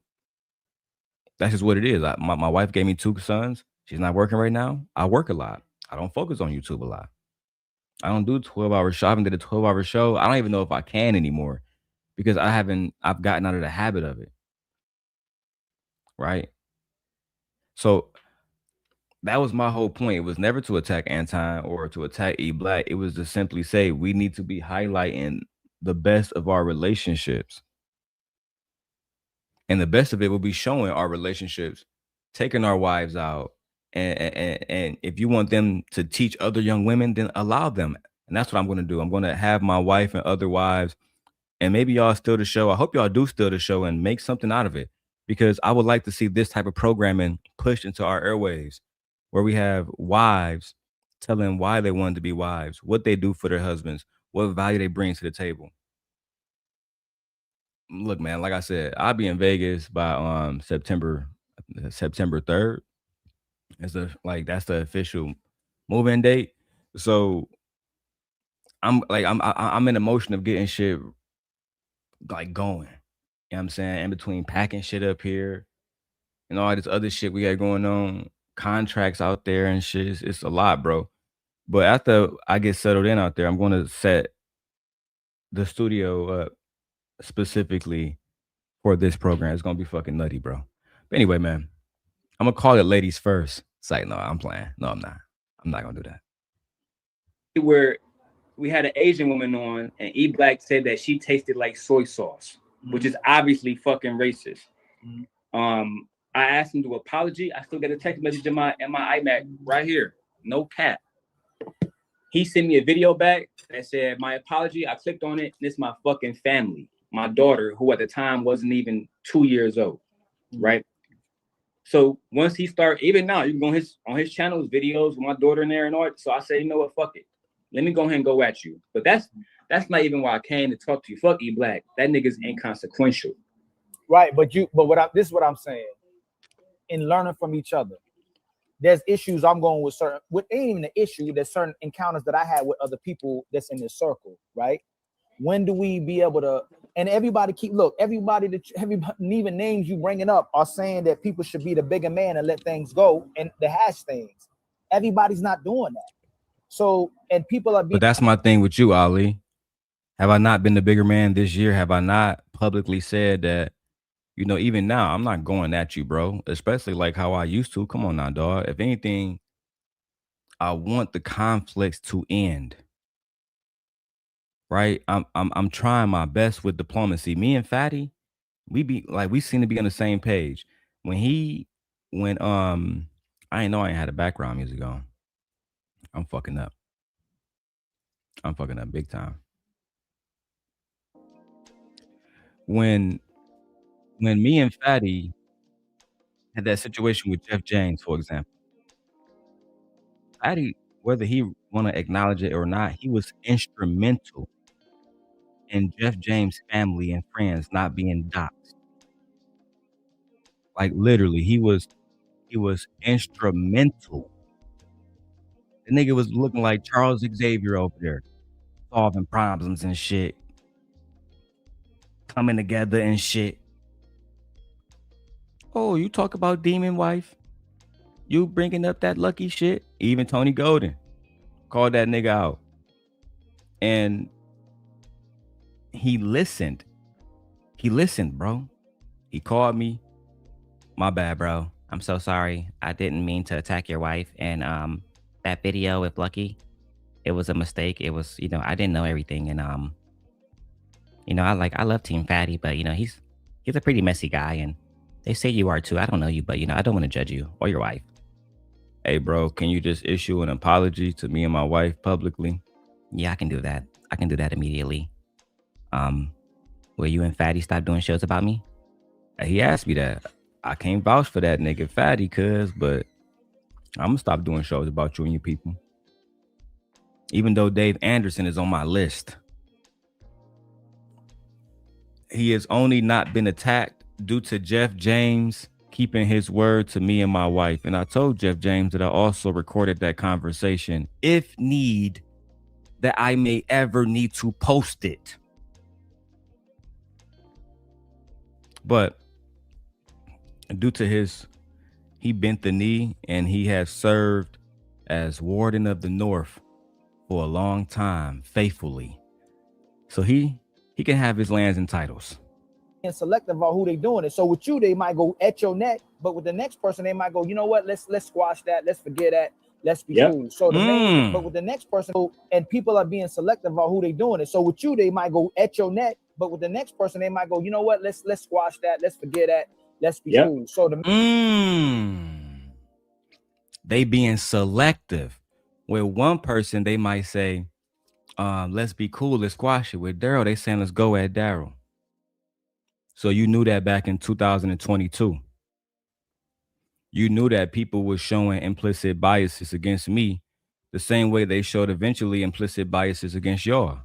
That's just what it is. My wife gave me 2 sons. She's not working right now. I work a lot. I don't focus on YouTube a lot. I don't do 12-hour show. I haven't did a 12-hour show. I don't even know if I can anymore because I've gotten out of the habit of it. Right? So that was my whole point. It was never to attack Anton or to attack E Black. It was to simply say we need to be highlighting the best of our relationships. And the best of it will be showing our relationships, taking our wives out. And if you want them to teach other young women, then allow them. And that's what I'm going to do. I'm going to have my wife and other wives, and maybe y'all steal the show. I hope y'all do steal the show and make something out of it, because I would like to see this type of programming pushed into our airwaves, where we have wives telling why they wanted to be wives, what they do for their husbands, what value they bring to the table. Look, man, like I said, I'll be in Vegas by September 3rd. That's the official move-in date. So I'm in the motion of getting shit like going. You know what I'm saying? In between packing shit up here and all this other shit we got going on, contracts out there and shit. It's a lot, bro. But after I get settled in out there, I'm gonna set the studio up specifically for this program. It's gonna be fucking nutty, bro. But anyway, man, I'm gonna call it ladies first. It's like, no, I'm playing. No, I'm not. I'm not gonna do that. Where we had an Asian woman on, and E Black said that she tasted like soy sauce, which is obviously fucking racist. I asked him to apology. I still get a text message in my iMac right here. No cap. He sent me a video back that said, my apology. I clicked on it. This is my fucking family. My daughter, who at the time wasn't even 2 years old, right? So once he started, even now, you can go on his channel, videos with my daughter in there and all. So I said, you know what, fuck it. Let me go ahead and go at you. But that's not even why I came to talk to you. Fuck E Black. That nigga's inconsequential. Right, this is what I'm saying. In learning from each other, there's issues I'm going with ain't even an issue. There's certain encounters that I had with other people that's in this circle, right? When do we be able to And everybody everybody even names you bringing up are saying that people should be the bigger man and let things go and the hash things. Everybody's not doing that. So, and people are being. But that's my thing with you, Ali. Have I not been the bigger man this year? Have I not publicly said that, you know, even now, I'm not going at you, bro, especially like how I used to. Come on now, dog. If anything, I want the conflicts to end. Right? I'm trying my best with diplomacy. Me and Fatty, we seem to be on the same page. When I ain't know I ain't had a background music on. I'm fucking up. I'm fucking up big time. When me and Fatty had that situation with Jeff James, for example, Fatty, whether he want to acknowledge it or not, he was instrumental in Jeff James' family and friends not being doxxed. Like literally, he was instrumental. The nigga was looking like Charles Xavier over there, solving problems and shit, coming together and shit. Oh, you talk about Demon Wife? You bringing up that Lucky shit? Even Tony Golden called that nigga out. And he listened. He listened, bro. He called me. My bad, bro. I'm so sorry. I didn't mean to attack your wife. And that video with Lucky, it was a mistake. It was, you know, I didn't know everything. And you know, I love Team Fatty, but you know, he's a pretty messy guy, and they say you are too. I don't know you, but you know, I don't want to judge you or your wife. Hey, bro, can you just issue an apology to me and my wife publicly? Yeah, I can do that. I can do that immediately. Will you and Fatty stop doing shows about me? He asked me that. I can't vouch for that nigga Fatty, but I'm gonna stop doing shows about you and your people. Even though Dave Anderson is on my list. He has only not been attacked due to Jeff James keeping his word to me and my wife. And I told Jeff James that I also recorded that conversation, if need, that I may ever need to post it. But due to he bent the knee, and he has served as warden of the North for a long time, faithfully. So he can have his lands and titles. And selective about who they doing it. So with you, they might go at your neck, but with the next person, they might go, you know what? Let's squash that. Let's forget that. Let's be cool. So the main, but with the next person, and people are being selective about who they doing it. So with you, they might go at your neck, but with the next person, they might go, you know what? Let's squash that. Let's forget that. Let's be cool. So they being selective. With one person, they might say, let's be cool, let's squash it. With Darrel, they saying let's go at Darrel. So you knew that back in 2022. You knew that people were showing implicit biases against me the same way they showed eventually implicit biases against y'all.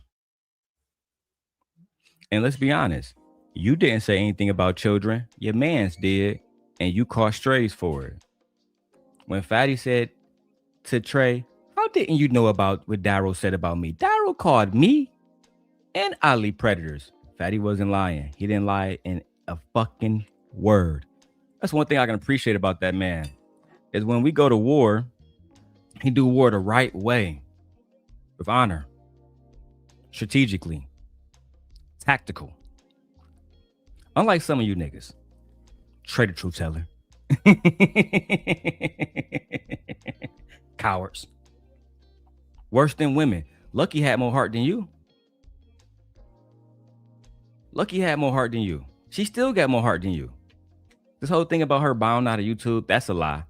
And let's be honest, you didn't say anything about children. Your mans did, and you caught strays for it. When Fatty said to Trey, how didn't you know about what Darrel said about me? Darrel called me and Ali predators. Fatty wasn't lying. He didn't lie in a fucking word. That's one thing I can appreciate about that man, is when we go to war, he do war the right way, with honor, strategically, tactical. Unlike some of you niggas, traitor truth teller, cowards, worse than women. Lucky had more heart than you. Lucky had more heart than you. She still got more heart than you. This whole thing about her bowing out of YouTube, that's a lie.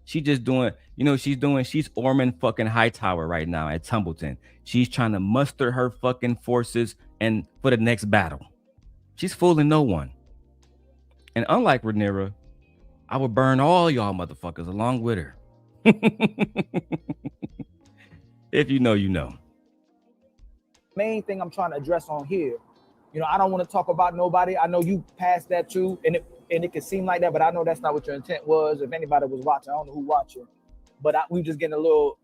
She just doing, you know, she's Orman fucking Hightower right now at Tumbleton. She's trying to muster her fucking forces and for the next battle. She's fooling no one. And unlike Rhaenyra, I would burn all y'all motherfuckers along with her. If you know, you know. Main thing I'm trying to address on here, you know, I don't want to talk about nobody. I know you passed that too, and it can seem like that, but I know that's not what your intent was. If anybody was watching, I don't know who watching, but we just getting a little,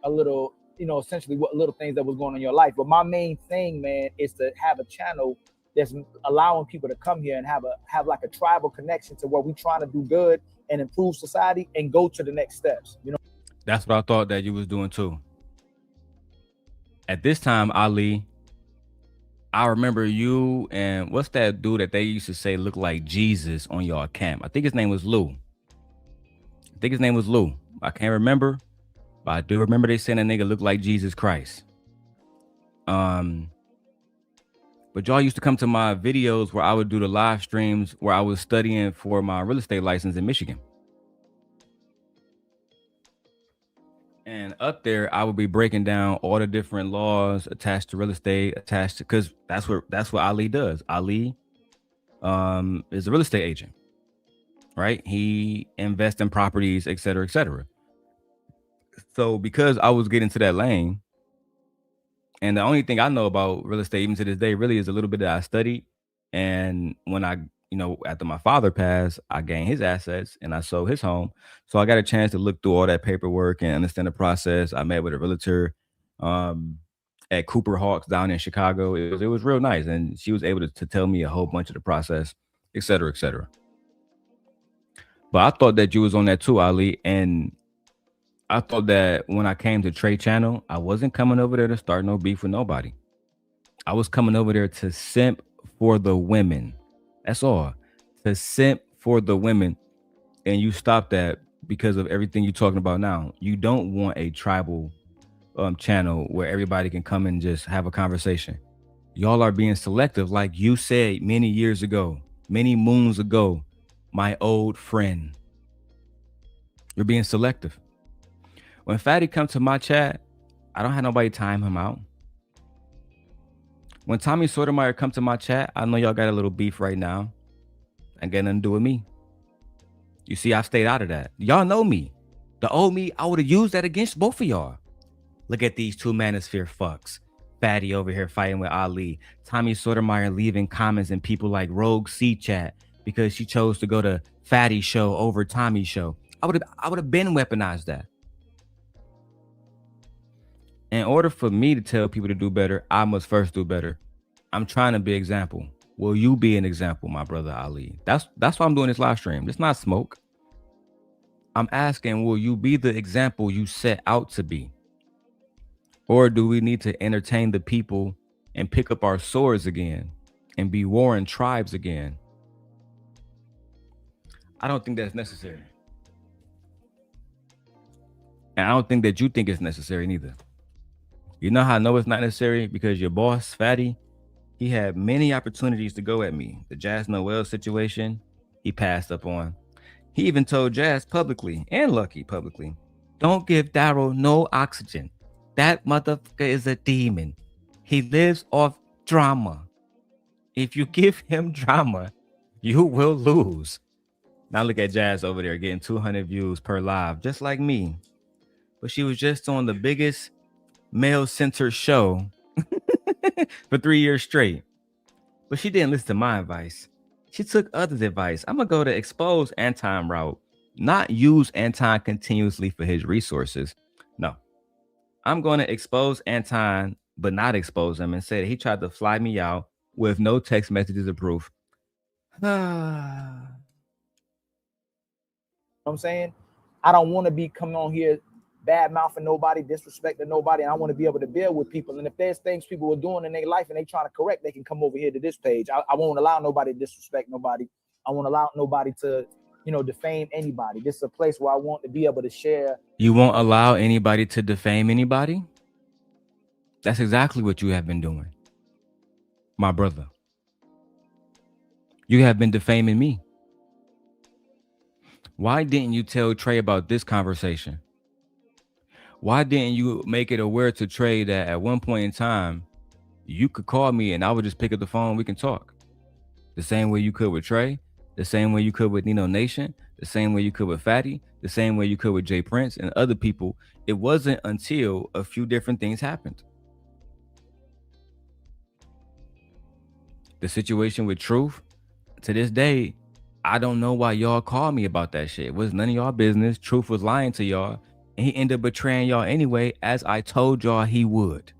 you know, essentially what little things that was going on in your life. But my main thing, man, is to have a channel that's allowing people to come here and have like a tribal connection to where we trying to do good and improve society and go to the next steps. You know, That's what I thought that you was doing too. At this time, Ali, I remember you and what's that dude that they used to say looked like Jesus on y'all camp? I think his name was Lou. I can't remember, but I do remember they saying that nigga looked like Jesus Christ. But y'all used to come to my videos where I would do the live streams where I was studying for my real estate license in Michigan. And up there, I would be breaking down all the different laws attached to real estate, because that's what Ali does. Ali is a real estate agent, right? He invests in properties, et cetera, et cetera. So because I was getting to that lane, and the only thing I know about real estate, even to this day, really is a little bit that I studied. And when I, after my father passed, I gained his assets and I sold his home. So I got a chance to look through all that paperwork and understand the process. I met with a realtor at Cooper Hawks down in Chicago. It was real nice. And she was able to tell me a whole bunch of the process, et cetera, et cetera. But I thought that you was on that too, Ali. And I thought that when I came to Trey Channel, I wasn't coming over there to start no beef with nobody. I was coming over there to simp for the women. That's all. To simp for the women. And you stopped that because of everything you're talking about now. You don't want a tribal channel where everybody can come and just have a conversation. Y'all are being selective, like you said many years ago, many moons ago, my old friend. You're being selective. When Fatty comes to my chat, I don't have nobody time him out. When Tommy Sotomayor comes to my chat, I know y'all got a little beef right now. Ain't got nothing to do with me. You see, I stayed out of that. Y'all know me. The old me, I would have used that against both of y'all. Look at these two manosphere fucks. Fatty over here fighting with Ali. Tommy Sotomayor leaving comments and people like Rogue C chat because she chose to go to Fatty's show over Tommy's show. I would have been weaponized that. In order for me to tell people to do better, I must first do better. I'm trying to be an example. Will you be an example, my brother Ali? That's why I'm doing this live stream. It's not smoke. I'm asking, will you be the example you set out to be? Or do we need to entertain the people and pick up our swords again and be warring tribes again? I don't think that's necessary. And I don't think that you think it's necessary neither. You know how I know it's not necessary? Because your boss, Fatty, he had many opportunities to go at me. The Jazz Noel situation, he passed up on. He even told Jazz publicly and Lucki publicly, don't give Darrel no oxygen. That motherfucker is a demon. He lives off drama. If you give him drama, you will lose. Now look at Jazz over there getting 200 views per live, just like me. But she was just on the biggest male-centered show for 3 years straight. But she didn't listen to my advice. She took others' advice. I'm going to go to expose Anton route, not use Anton continuously for his resources. No. I'm going to expose Anton, but not expose him and say that he tried to fly me out with no text messages of proof. you know what I'm saying? I don't want to be coming on here bad mouthing nobody, disrespecting nobody, and I want to be able to build with people. And if there's things people are doing in their life and they trying to correct, they can come over here to this page. I won't allow nobody to disrespect nobody. I won't allow nobody to, defame anybody. This is a place where I want to be able to share. You won't allow anybody to defame anybody? That's exactly what you have been doing, my brother. You have been defaming me. Why didn't you tell Trey about this conversation? Why didn't you make it aware to Trey that at one point in time, you could call me and I would just pick up the phone, we can talk? The same way you could with Trey, the same way you could with Nino Nation, the same way you could with Fatty, the same way you could with Jay Prince and other people. It wasn't until a few different things happened. The situation with Truth, to this day, I don't know why y'all called me about that shit. It was none of y'all business. Truth was lying to y'all. And he ended up betraying y'all anyway, as I told y'all he would.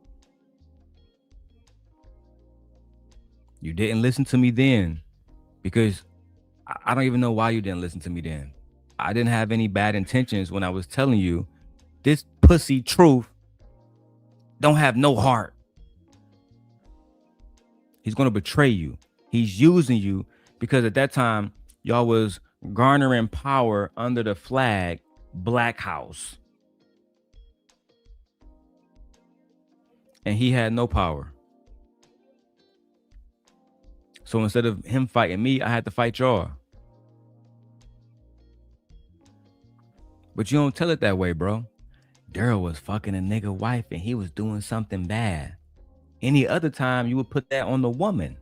You didn't listen to me then because I don't even know why you didn't listen to me then. I didn't have any bad intentions when I was telling you this pussy truth don't have no heart. He's going to betray you. He's using you because at that time, y'all was garnering power under the flag Black House. And he had no power. So instead of him fighting me, I had to fight y'all. But you don't tell it that way, bro. Darrel was fucking a nigga wife and he was doing something bad. Any other time, you would put that on the woman.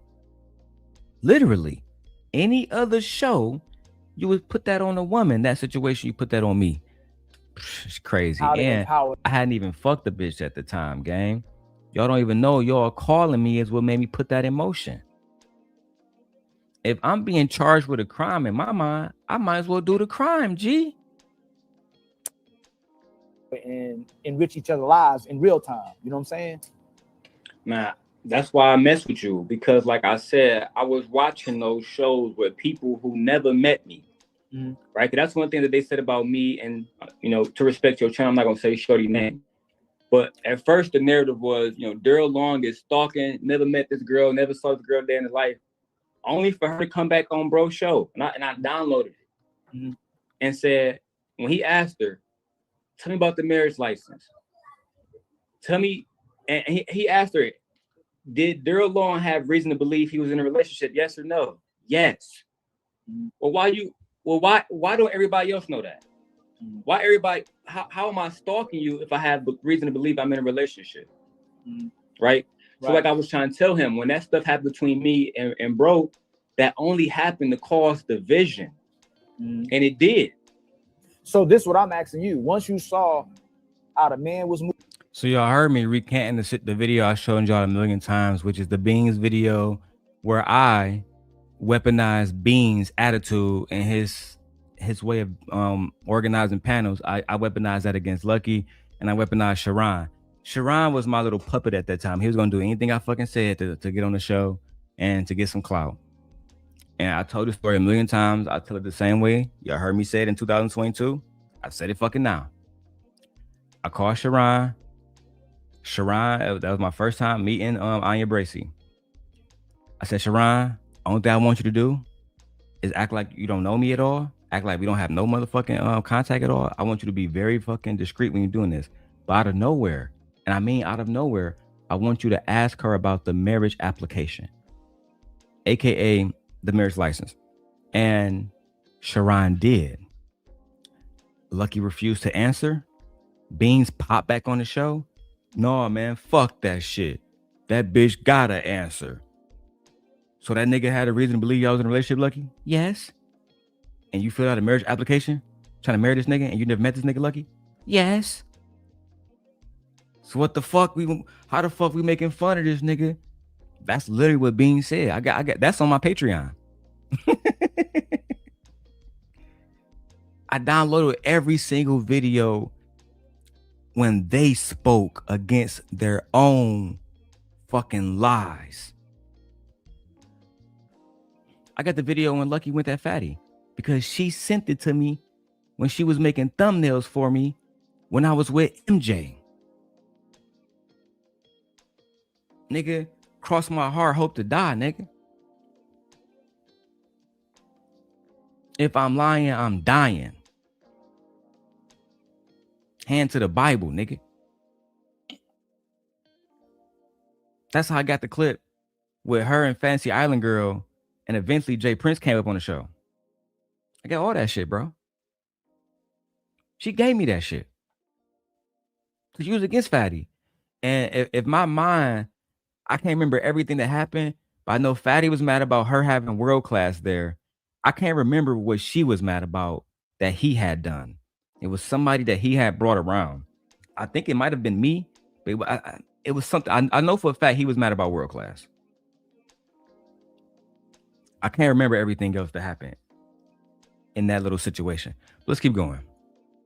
Literally. Any other show, you would put that on a woman. That situation, you put that on me. It's crazy. And I hadn't even fucked the bitch at the time, gang. Y'all don't even know y'all calling me is what made me put that in motion. If I'm being charged with a crime in my mind, I might as well do the crime, G. And enrich each other's lives in real time. You know what I'm saying? Nah, that's why I mess with you, because like I said, I was watching those shows with people who never met me. Mm-hmm. Right? That's one thing that they said about me, and to respect your channel, I'm not gonna say shorty name. But at first the narrative was, Darrel Long is stalking, never met this girl, never saw this girl a day in his life, only for her to come back on bro's show. And I downloaded it. Mm-hmm. And said, when he asked her, tell me about the marriage license. Tell me, and he asked her, did Darrel Long have reason to believe he was in a relationship? Yes or no? Yes. Well, why don't everybody else know that? Why everybody, how am I stalking you if I have reason to believe I'm in a relationship? Right? So like I was trying to tell him, when that stuff happened between me and bro, that only happened to cause division. And it did. So this is what I'm asking you. Once you saw how the man was moving. So y'all heard me recanting the video I showed y'all a million times, which is the Beans video where I weaponized Beans' attitude and his way of organizing panels. I weaponized that against Lucki, and I weaponized Sharon. Sharon was my little puppet at that time. He was gonna do anything I fucking said to get on the show and to get some clout. And I told the story a million times. I tell it the same way. Y'all heard me say it in 2022. I said it fucking now. I called Sharon. Sharon, that was my first time meeting Anya Bracey. I said, Sharon, only thing I want you to do is act like you don't know me at all. Act like we don't have no motherfucking contact at all. I want you to be very fucking discreet when you're doing this. But out of nowhere, and I mean out of nowhere, I want you to ask her about the marriage application, AKA the marriage license. And Sharon did. Lucki refused to answer. Beans popped back on the show. No, man, fuck that shit. That bitch gotta answer. So that nigga had a reason to believe y'all was in a relationship, Lucki? Yes. And you filled out a marriage application trying to marry this nigga and you never met this nigga, Lucki? Yes. So what the fuck how the fuck we making fun of this nigga? That's literally what Bean said. I got that's on my Patreon. I downloaded every single video when they spoke against their own fucking lies. I got the video when Lucki went at Fatty because she sent it to me when she was making thumbnails for me when I was with MJ. Nigga, cross my heart, hope to die, nigga. If I'm lying, I'm dying. Hand to the Bible, nigga. That's how I got the clip with her and Fantasy Island Girl, and eventually Jay Prince came up on the show. I got all that shit, bro. She gave me that shit. Because she was against Fatty. And if my mind, I can't remember everything that happened, but I know Fatty was mad about her having world class there. I can't remember what she was mad about that he had done. It was somebody that he had brought around. I think it might have been me, but it was something. I know for a fact he was mad about world class. I can't remember everything else that happened in that little situation. Let's keep going.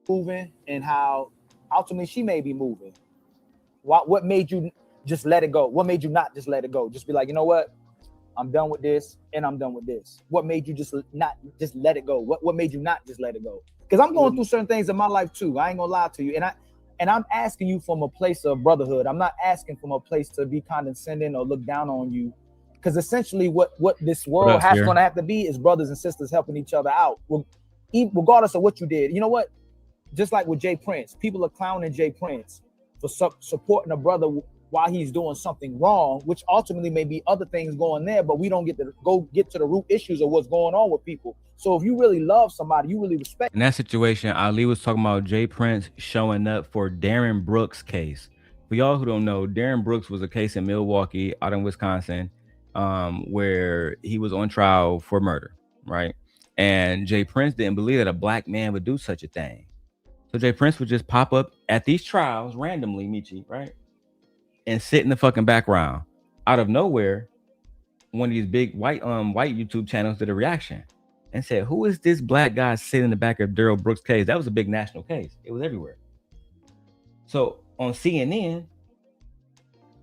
Moving and how ultimately she may be moving. What made you just let it go? What made you not just let it go? Just be like, you know what? I'm done with this, and I'm done with this. What made you just not just let it go? What made you not just let it go? Because I'm going through certain things in my life too. I ain't gonna lie to you, and I'm asking you from a place of brotherhood. I'm not asking from a place to be condescending or look down on you. Because essentially, what this world has going to have to be is brothers and sisters helping each other out, regardless of what you did. You know what? Just like with Jay Prince, people are clowning Jay Prince for supporting a brother while he's doing something wrong, which ultimately may be other things going there, but we don't get to the root issues of what's going on with people. So if you really love somebody, you really respect. In that situation, Ali was talking about Jay Prince showing up for Darren Brooks' case. For y'all who don't know, Darren Brooks was a case in Milwaukee, out in Wisconsin, where he was on trial for murder, right? And Jay Prince didn't believe that a black man would do such a thing. So Jay Prince would just pop up at these trials randomly, Michi, right? And sit in the fucking background. Out of nowhere, one of these big white YouTube channels did a reaction and said, who is this black guy sitting in the back of Darrel Brooks' case? That was a big national case. It was everywhere. So on CNN,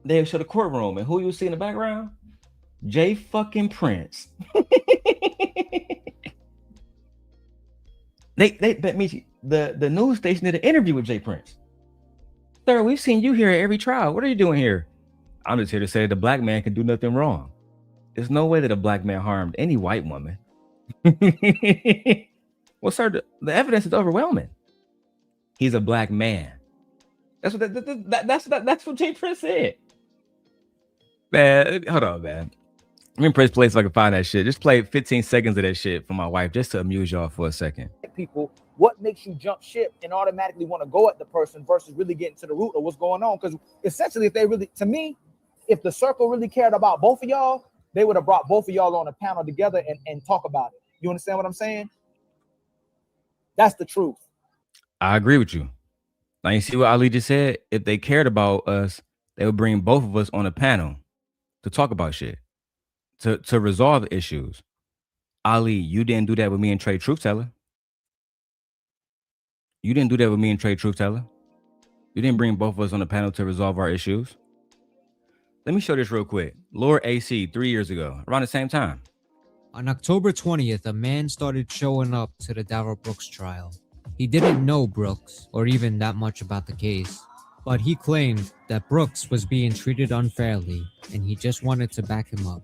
they showed the courtroom, and who you see in the background? Jay fucking Prince. they bet me the news station did an interview with Jay Prince. Sir, we've seen you here at every trial. What are you doing here? I'm just here to say the black man can do nothing wrong. There's no way that a black man harmed any white woman. Well, sir, the evidence is overwhelming. He's a black man. That's what that's what Jay Prince said. Man, hold on, man. Let me press play so I can find that shit. Just play 15 seconds of that shit for my wife, just to amuse y'all for a second. People, what makes you jump ship and automatically want to go at the person versus really getting to the root of what's going on? Because essentially, if they really, to me, if the circle really cared about both of y'all, they would have brought both of y'all on a panel together and talk about it. You understand what I'm saying? That's the truth. I agree with you. Now you see what Ali just said? If they cared about us, they would bring both of us on a panel to talk about shit, to resolve issues. Ali, you didn't do that with me and Trey Truth Teller. You didn't do that with me and Trey Truth Teller. You didn't bring both of us on the panel to resolve our issues. Let me show this real quick. Lord AC 3 years ago, around the same time. On October 20th, a man started showing up to the Darrel Brooks trial. He didn't know Brooks or even that much about the case, but he claimed that Brooks was being treated unfairly and he just wanted to back him up.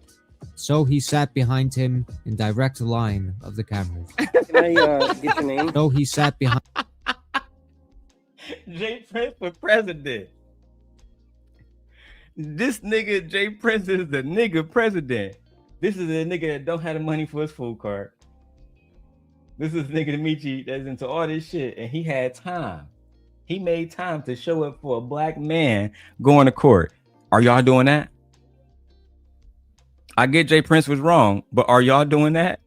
So he sat behind him in direct line of the cameras. Can I get your name? So he sat behind. Jay Prince for president. This nigga Jay Prince is the nigga president. This is a nigga that don't have the money for his food card. This is the nigga Michi that's into all this shit, and he had time. He made time to show up for a black man going to court. Are y'all doing that? I get Jay Prince was wrong, but are y'all doing that?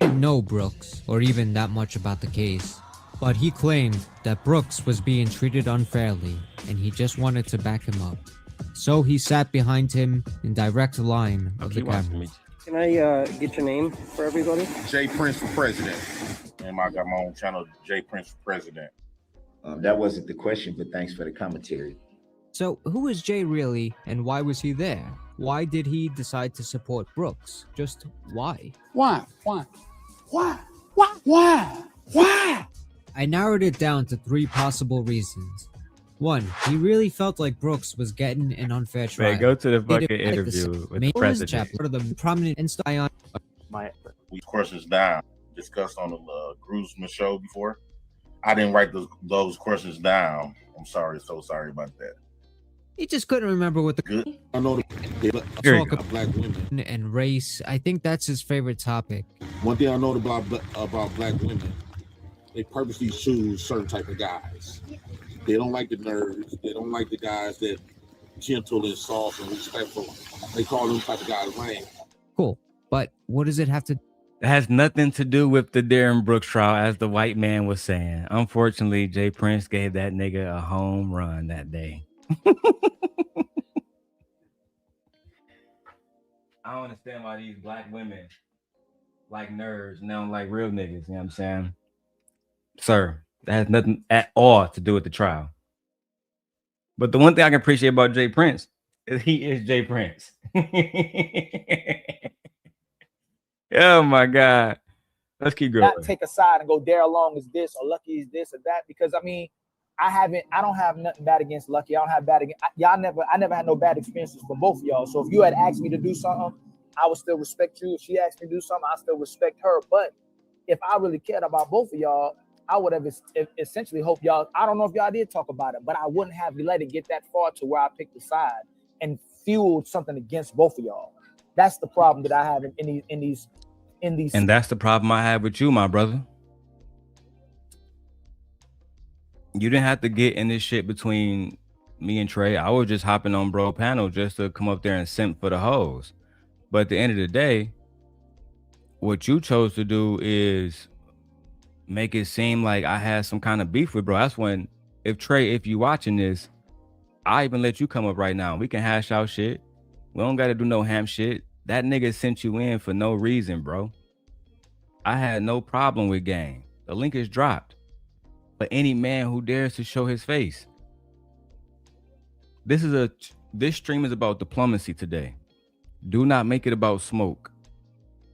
Didn't know Brooks or even that much about the case, but he claimed that Brooks was being treated unfairly and he just wanted to back him up. So he sat behind him in direct line of the cameras. Can I get your name for everybody? Jay Prince for president. And I got my own channel, Jay Prince for president. That wasn't the question, but thanks for the commentary. So who is Jay really and why was he there? Why did he decide to support Brooks? Just why? Why? I narrowed it down to 3 possible reasons. 1, he really felt like Brooks was getting an unfair trial. Man, go to the fucking interview with the president. Part of the prominent Insta. We courses down, discussed on the Groomsman show before. I didn't write those courses down. I'm sorry, so sorry about that. He just couldn't remember what the I know talk about black women and race. I think that's his favorite topic. One thing I know about black women, they purposely choose certain type of guys. They don't like the nerds. They don't like the guys that gentle and soft and respectful. They call them type of guys lame. Cool, but what does it have to? It has nothing to do with the Darren Brooks trial, as the white man was saying. Unfortunately, Jay Prince gave that nigga a home run that day. I don't understand why these black women like nerds and they don't like real niggas. You know what I'm saying? Sir, that has nothing at all to do with the trial. But the one thing I can appreciate about Jay Prince He is Jay Prince. Oh my God. Let's keep going. Not take a side and go Darrel Long is this or Lucki is this or that, because I mean, I don't have nothing bad against Lucki. I don't have bad against I never had no bad experiences for both of y'all. So if you had asked me to do something, I would still respect you. If she asked me to do something, I still respect her. But if I really cared about both of y'all, I would have essentially hoped y'all, I don't know if y'all did talk about it, but I wouldn't have let it get that far to where I picked a side and fueled something against both of y'all. That's the problem that I have in these. And that's the problem I have with you, my brother. You didn't have to get in this shit between me and Trey. I was just hopping on bro panel just to come up there and simp for the hoes. But at the end of the day, what you chose to do is make it seem like I had some kind of beef with bro. That's when, if Trey, if you watching this, I even let you come up right now. We can hash out shit. We don't got to do no ham shit. That nigga sent you in for no reason, bro. I had no problem with gang. The link is dropped. But any man who dares to show his face. This stream is about diplomacy today. Do not make it about smoke.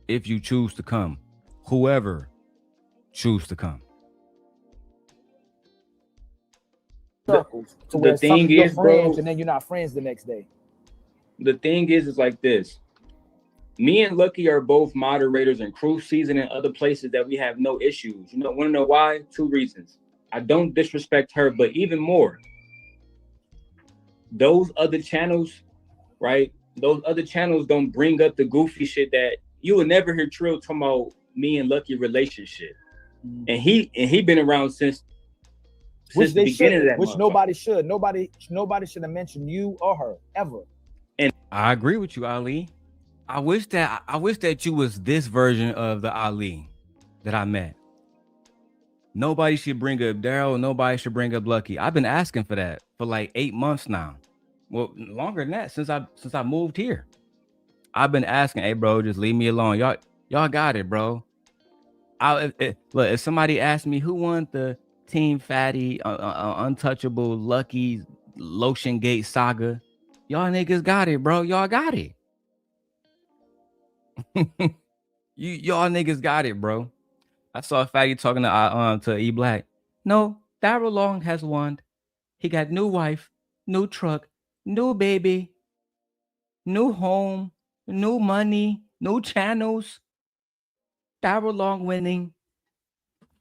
If you choose to come, whoever choose to come. Circles to where the thing you're is, friends bro, and then you're not friends the next day. the thing is like this. Me and Lucki are both moderators in Cruise Season and other places that we have no issues. You know, want to know why? 2 reasons. I don't disrespect her, but even more, those other channels, right? Those other channels don't bring up the goofy shit that you will never hear Trill talking about me and Lucki relationship. And he been around since Which the they beginning of should, that. which nobody should. Nobody should have mentioned you or her ever. And I agree with you, Ali. I wish that you was this version of the Ali that I met. Nobody should bring up Darrel. Nobody should bring up Lucki. I've been asking for that for like 8 months now. Well, longer than that, since I moved here. I've been asking, hey bro, just leave me alone. Y'all got it, bro. Look, if somebody asked me who won the Team Fatty, Untouchable, Lucki, Lotion Gate saga, y'all niggas got it, bro. Y'all got it. Y'all niggas got it, bro. I saw Fatty talking to E Black. No, Darrel Long has won. He got new wife, new truck, new baby, new home, new money, new channels. Darrel Long winning.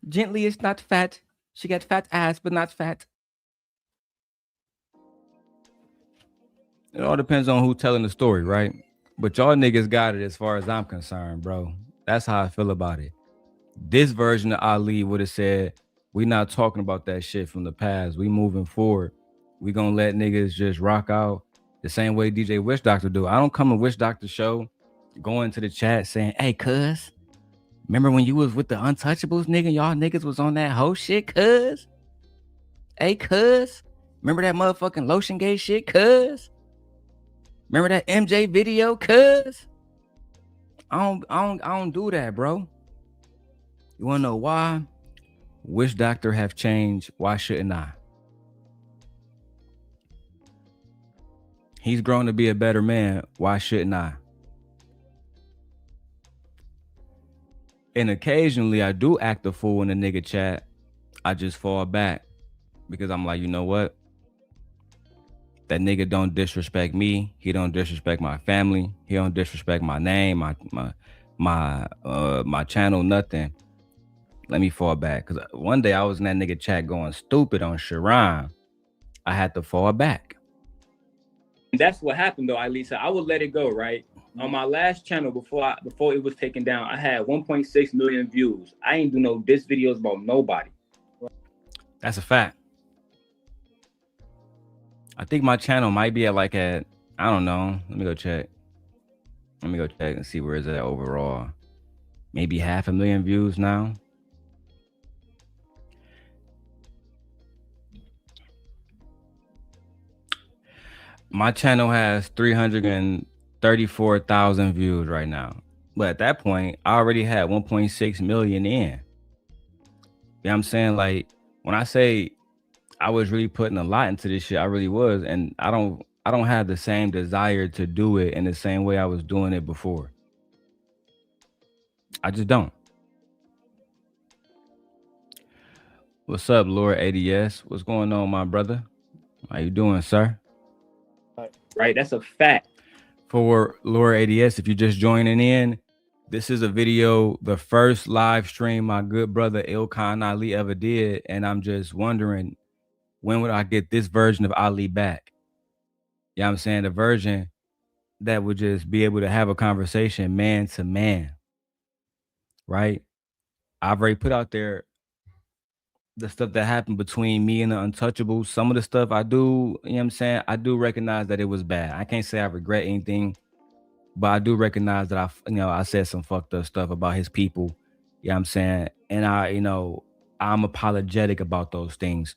Gently is not fat. She got fat ass, but not fat. It all depends on who's telling the story, right? But y'all niggas got it as far as I'm concerned, bro. That's how I feel about it. This version of Ali would have said, we not talking about that shit from the past. We moving forward. We gonna let niggas just rock out the same way DJ Witch Doctor do. I don't come to Witch Doctor show, go into the chat saying, hey, cuz, remember when you was with the Untouchables, nigga? Y'all niggas was on that whole shit, cuz? Hey, cuz, remember that motherfucking Lotion Gate shit, cuz? Remember that MJ video, cuz? I don't do that, bro. You wanna know why? Which doctor have changed? Why shouldn't I? He's grown to be a better man. Why shouldn't I? And occasionally I do act a fool in the nigga chat. I just fall back because I'm like, you know what? That nigga don't disrespect me. He don't disrespect my family. He don't disrespect my name, my channel, nothing. Let me fall back. Because one day I was in that nigga chat going stupid on Sharon. I had to fall back. That's what happened though, Alisa. I would let it go, right? On my last channel before it was taken down, I had 1.6 million views. I ain't do no diss videos about nobody. That's a fact. I think my channel might be at I don't know. Let me go check. Let me go check and see where it's at overall. Maybe 500,000 views now. My channel has 334,000 views right now. But at that point, I already had 1.6 million in. You know what I'm saying? Like, when I say I was really putting a lot into this shit, I really was. And I don't I don't have the same desire to do it in the same way I was doing it before. I just don't. What's up, Lord ADS? What's going on, my brother? How you doing, sir? Right, that's a fact. For Lord ADS, if you're just joining in, this is a video, the first live stream my good brother Ilkan Ali ever did, and I'm just wondering, when would I get this version of Ali back? You know what I'm saying? The version that would just be able to have a conversation man to man, right? I've already put out there the stuff that happened between me and the Untouchables. Some of the stuff I do, you know what I'm saying? I do recognize that it was bad. I can't say I regret anything, but I do recognize that I said some fucked up stuff about his people. You know what I'm saying? And I'm apologetic about those things.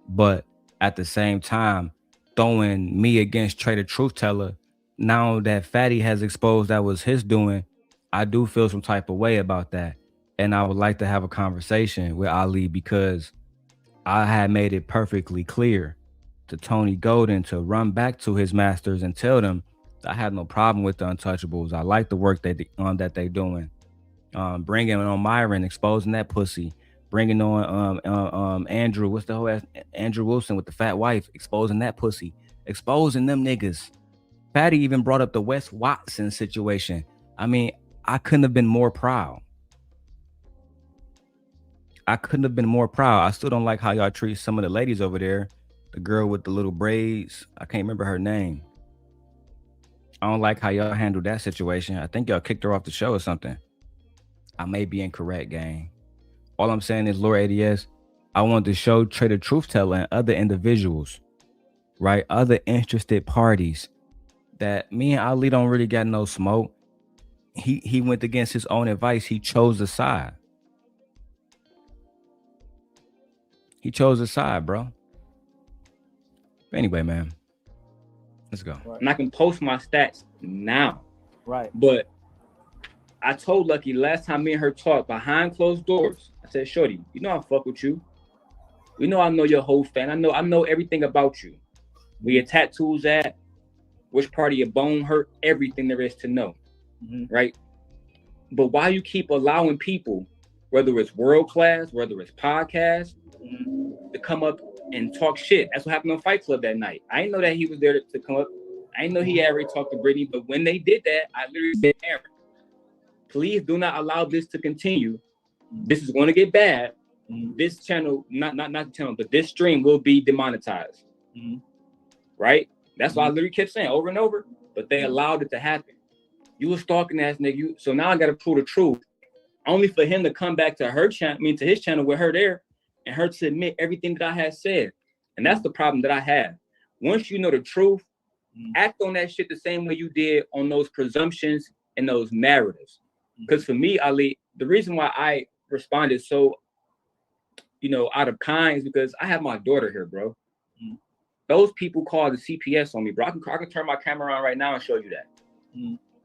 But at the same time, throwing me against Trader Truth Teller, now that Fatty has exposed that was his doing, I do feel some type of way about that. And I would like to have a conversation with Ali, because I had made it perfectly clear to Tony Golden to run back to his masters and tell them I had no problem with the Untouchables. I like the work that they doing. Bringing on Myron, exposing that pussy. Bringing on Andrew, what's the whole ass? Andrew Wilson with the fat wife, exposing that pussy. Exposing them niggas. Fatty even brought up the Wes Watson situation. I mean, I couldn't have been more proud. I still don't like how y'all treat some of the ladies over there. The girl with the little braids, I can't remember her name. I don't like how y'all handled that situation. I think y'all kicked her off the show or something. I may be incorrect, gang. All I'm saying is, Lord ADS, I want to show Trader Truth Teller and other individuals, right? Other interested parties, that me and Ali don't really got no smoke. He went against his own advice. He chose a side. Bro. But anyway, man, let's go. Right. And I can post my stats now. Right. But I told Lucki last time me and her talked behind closed doors, I said, Shorty, you know I fuck with you. You know I know your whole fan. I know everything about you. Where your tattoos at, which part of your bone hurt, everything there is to know. Right? But why you keep allowing people, whether it's world class, whether it's podcast, to come up and talk shit? That's what happened on Fight Club that night. I didn't know that he was there to come up. I didn't know he had already talked to Brittany, but when they did that, I literally said, Aaron, please do not allow this to continue. This is going to get bad. This channel, not the channel, but this stream will be demonetized. Right? That's why I literally kept saying over and over, but they allowed it to happen. You a stalking ass nigga. So now I got to prove the truth, only for him to come back to her channel, to his channel with her there, and her to admit everything that I had said. And that's the problem that I have. Once you know the truth, act on that shit the same way you did on those presumptions and those narratives. Because for me, Ali, the reason why I responded so, out of kind is because I have my daughter here, bro. Those people called the CPS on me, bro. I can turn my camera on right now and show you that.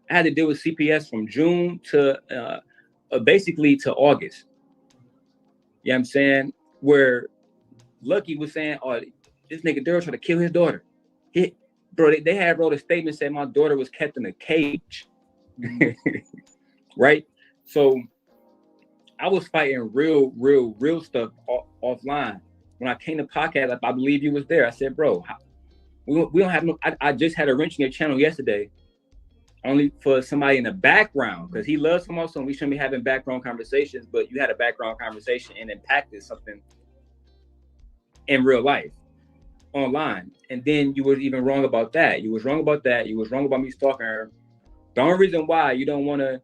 I had to deal with CPS from June to basically to August. You know what I'm saying? Where Lucki was saying, oh, this nigga Darrel tried to kill his daughter. They had wrote a statement saying my daughter was kept in a cage. Right? So I was fighting real stuff offline. When I came to podcast, I believe you was there. I said, bro, we don't have no, I just had a wrench in your channel yesterday, only for somebody in the background, because he loves him also, and we shouldn't be having background conversations, but you had a background conversation and impacted something in real life, online. And then you were even wrong about that. You was wrong about that. You was wrong about me stalking her. The only reason why you don't want to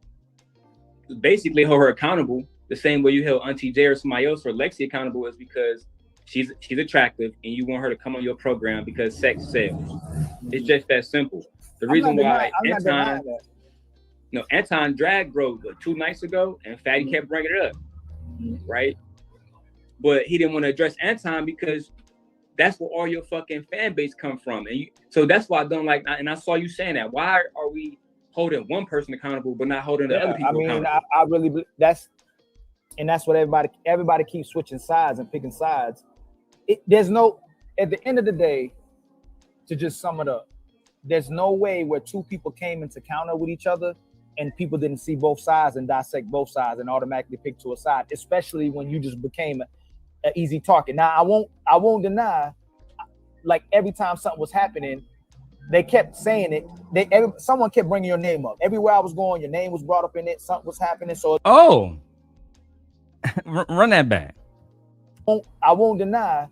basically hold her accountable the same way you held Auntie J or somebody else or Lexi accountable is because she's attractive and you want her to come on your program because sex sells. It's just that simple. The reason why Anton dragged bro 2 nights ago and Fatty kept bringing it up, right? But he didn't want to address Anton because that's where all your fucking fan base come from. And so that's why I don't like, and I saw you saying that. Why are we holding one person accountable but not holding the other people accountable? I really believe that's what everybody keeps switching sides and picking sides. There's no, at the end of the day, to just sum it up, there's no way where two people came into counter with each other and people didn't see both sides and dissect both sides and automatically pick to a side, especially when you just became an easy target. Now, I won't deny, like every time something was happening, they kept saying it. Someone kept bringing your name up. Everywhere I was going, your name was brought up in it. Something was happening. So, run that back. I won't deny,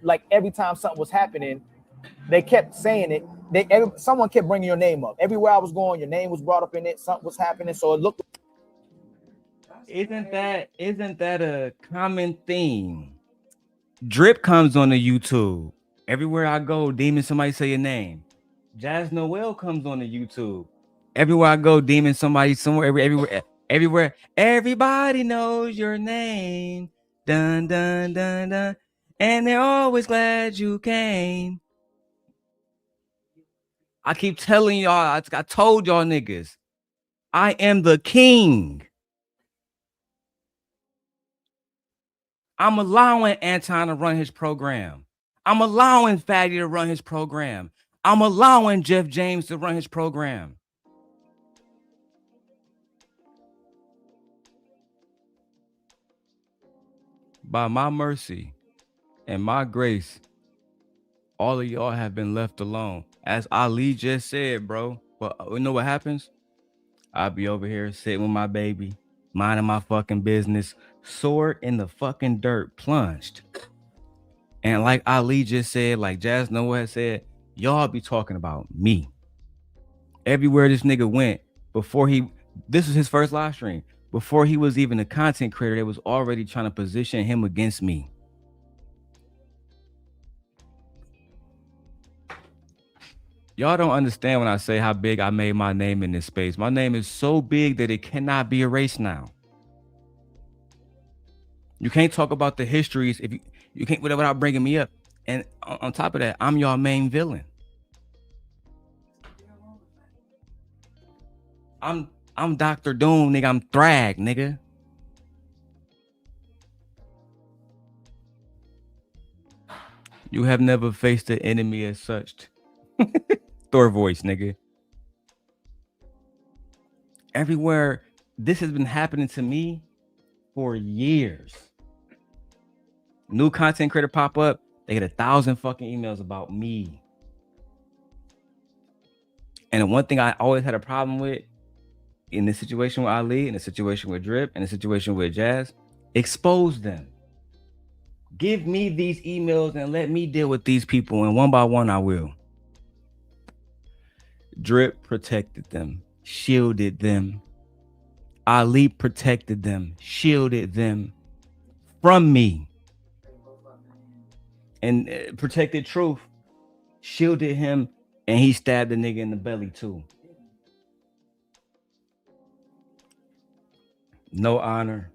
like every time something was happening, they kept saying it. Someone kept bringing your name up. Everywhere I was going, your name was brought up in it. Something was happening. So it looked. Isn't that a common theme? Drip comes on the YouTube. Everywhere I go, Demon, somebody say your name. Jazz Noel comes on the YouTube. Everywhere I go, Demon, somebody somewhere, everywhere. Everybody knows your name. Dun dun dun dun. And they're always glad you came. I keep telling y'all, I told y'all niggas, I am the king. I'm allowing Anton to run his program. I'm allowing Fatty to run his program. I'm allowing Jeff James to run his program. By my mercy and my grace, all of y'all have been left alone. As Ali just said, bro. But you know what happens? I'll be over here sitting with my baby, minding my fucking business, sword in the fucking dirt, plunged. And like Ali just said, like Jazz Noah said, y'all be talking about me. Everywhere this nigga went, this was his first live stream. Before he was even a content creator, they was already trying to position him against me. Y'all don't understand when I say how big I made my name in this space. My name is so big that it cannot be erased now. You can't talk about the histories if you can't without bringing me up. And on top of that, I'm your main villain. I'm Dr. Doom, nigga. I'm Thrag, nigga. You have never faced an enemy as such. Thor voice, nigga. Everywhere, this has been happening to me for years. New content creator pop up, they get 1,000 fucking emails about me. And the one thing I always had a problem with in this situation with Ali, in the situation with Drip, in the situation with Jazz, expose them. Give me these emails and let me deal with these people, and one by one I will. Drip protected them, shielded them. Ali protected them, shielded them from me. And protected Truth, shielded him, and he stabbed the nigga in the belly too. No honor.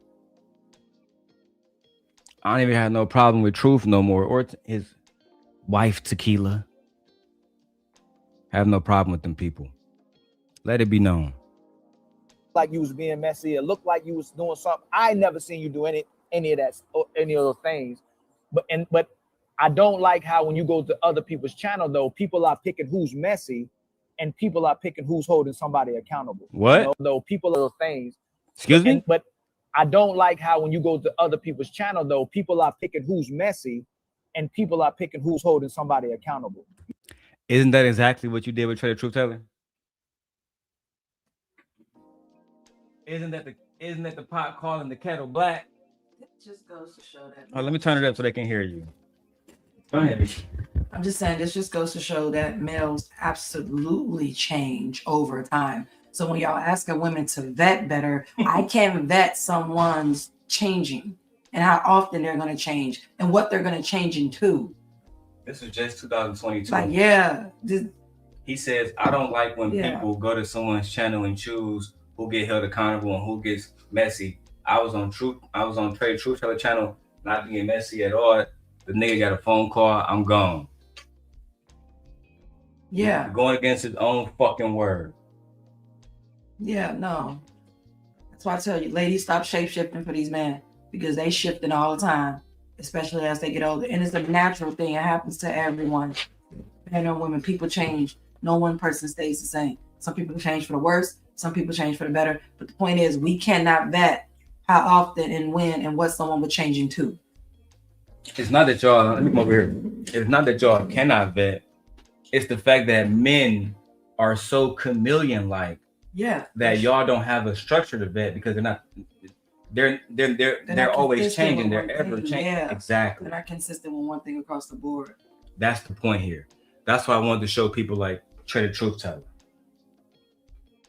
I don't even have no problem with Truth no more, or his wife Tequila. Have no problem with them people. Let it be known. Like you was being messy. It looked like you was doing something. I never seen you do any of that, any of those things. But I don't like how when you go to other people's channel though, people are picking who's messy, and people are picking who's holding somebody accountable. What? You know, though people are those things. Excuse me? But I don't like how when you go to other people's channel though, people are picking who's messy, and people are picking who's holding somebody accountable. Isn't that exactly what you did with Trader Truth Teller? Isn't that the pot calling the kettle black? It just goes to show that. Oh, let me turn it up so they can hear you. Go ahead. I'm just saying this just goes to show that males absolutely change over time. So when y'all asking women to vet better, I can vet someone's changing and how often they're going to change and what they're going to change into. This is just 2022. Like, yeah. He says, I don't like when people go to someone's channel and choose who get held accountable and who gets messy. I was on Trade Truth Teller channel, not being messy at all. The nigga got a phone call, I'm gone. Yeah. Going against his own fucking word. Yeah, no. That's why I tell you, ladies, stop shape-shifting for these men because they shifting all the time, especially as they get older. And it's a natural thing. It happens to everyone. Men or women, people change. No one person stays the same. Some people change for the worse. Some people change for the better. But the point is, we cannot vet how often and when and what someone would change into. It's not that y'all, let me come over here. It's not that y'all cannot vet. It's the fact that men are so chameleon-like. Yeah. That y'all don't have a structure to vet because they're always changing. They're ever changing. Yeah. Exactly. They're not consistent with one thing across the board. That's the point here. That's why I wanted to show people like Trey the Truth Teller.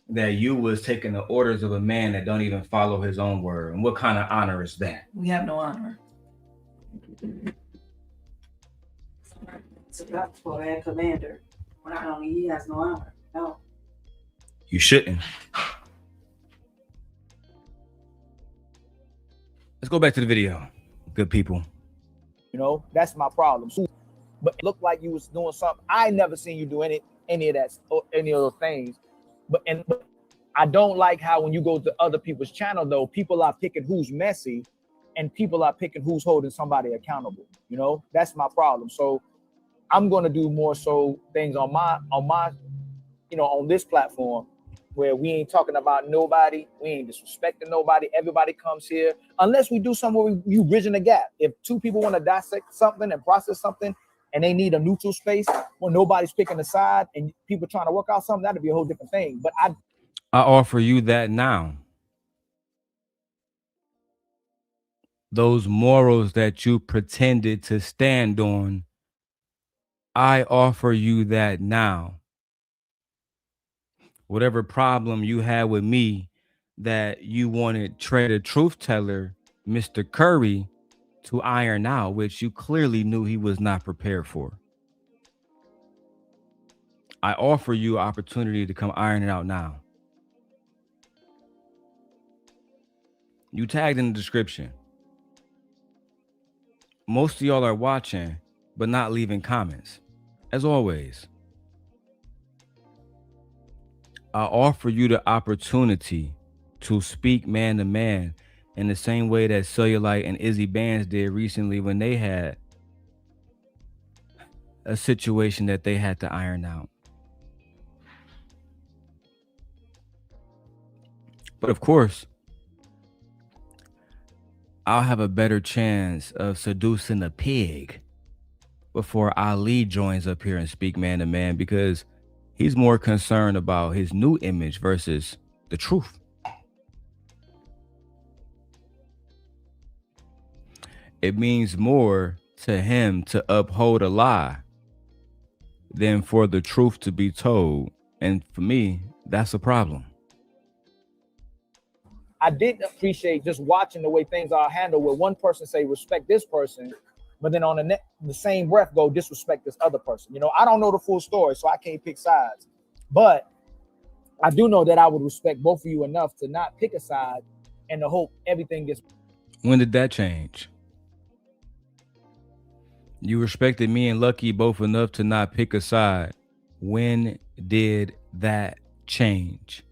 That you was taking the orders of a man that don't even follow his own word. And what kind of honor is that? We have no honor. It's about for a commander. Well, not only he has no honor. No. You shouldn't. Let's go back to the video. Good people. You know, that's my problem. But it looked like you was doing something. I never seen you do any of that, any of those things. But I don't like how when you go to other people's channel, though, people are picking who's messy and people are picking who's holding somebody accountable. You know, that's my problem. So I'm going to do more so things on my, you know, on this platform where we ain't talking about nobody. We ain't disrespecting nobody. Everybody comes here unless we do something where you bridging the gap. If two people want to dissect something and process something and they need a neutral space where nobody's picking a side and people trying to work out something, that'd be a whole different thing. But I offer you that now. Those morals that you pretended to stand on, I offer you that now. Whatever problem you had with me that you wanted Trey the Truth Teller, Mr. Curry, to iron out, which you clearly knew he was not prepared for. I offer you opportunity to come iron it out now. You tagged in the description. Most of y'all are watching, but not leaving comments. As always, I offer you the opportunity to speak man to man in the same way that Cellulite and Izzy Bands did recently when they had a situation that they had to iron out. But of course, I'll have a better chance of seducing a pig before Ali joins up here and speak man to man, because he's more concerned about his new image versus the truth. It means more to him to uphold a lie than for the truth to be told. And for me, that's a problem. I didn't appreciate just watching the way things are handled where one person say respect this person, but then on the same breath go disrespect this other person. You know, I don't know the full story, so I can't pick sides. But I do know that I would respect both of you enough to not pick a side and to hope everything gets. When did that change? You respected me and Lucki both enough to not pick a side. When did that change?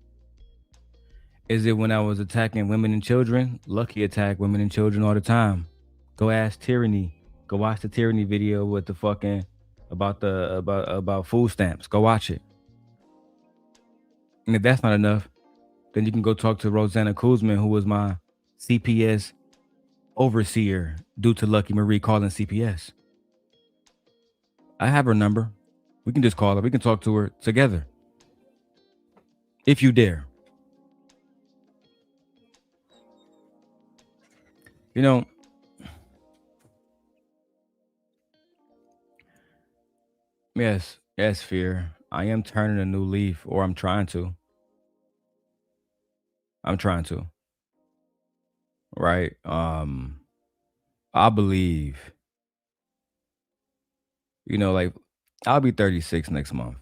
Is it when I was attacking women and children? Lucki attacked women and children all the time. Go ask Tyranny. Go watch the Tyranny video with the fucking about food stamps. Go watch it. And if that's not enough, then you can go talk to Rosanna Kuzman, who was my CPS overseer due to Lucki Maree calling CPS. I have her number. We can just call her. We can talk to her together. If you dare. You know, yes, Fear. I am turning a new leaf, or I'm trying to. Right? I believe, you know, like, I'll be 36 next month.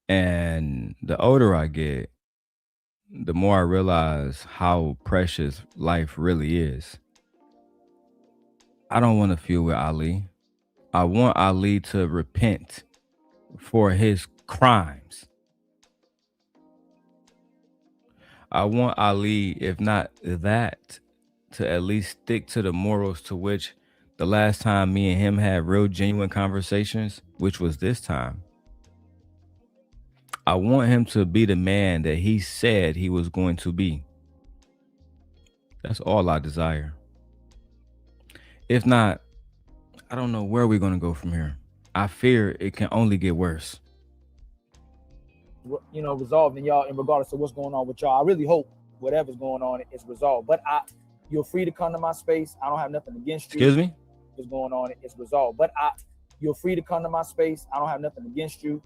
And the older I get, the more I realize how precious life really is. I don't want to feel with Ali. I want Ali to repent for his crimes. I want Ali, if not that, to at least stick to the morals to which the last time me and him had real genuine conversations, which was this time, I want him to be the man that he said he was going to be. That's all I desire. If not, I don't know where we're going to go from here. I fear it can only get worse. You know, resolved in y'all, and regardless of what's going on with y'all, I really hope whatever's going on is resolved. But you're free to come to my space. I don't have nothing against you. Excuse me? What's going on is resolved. But you're free to come to my space. I don't have nothing against you.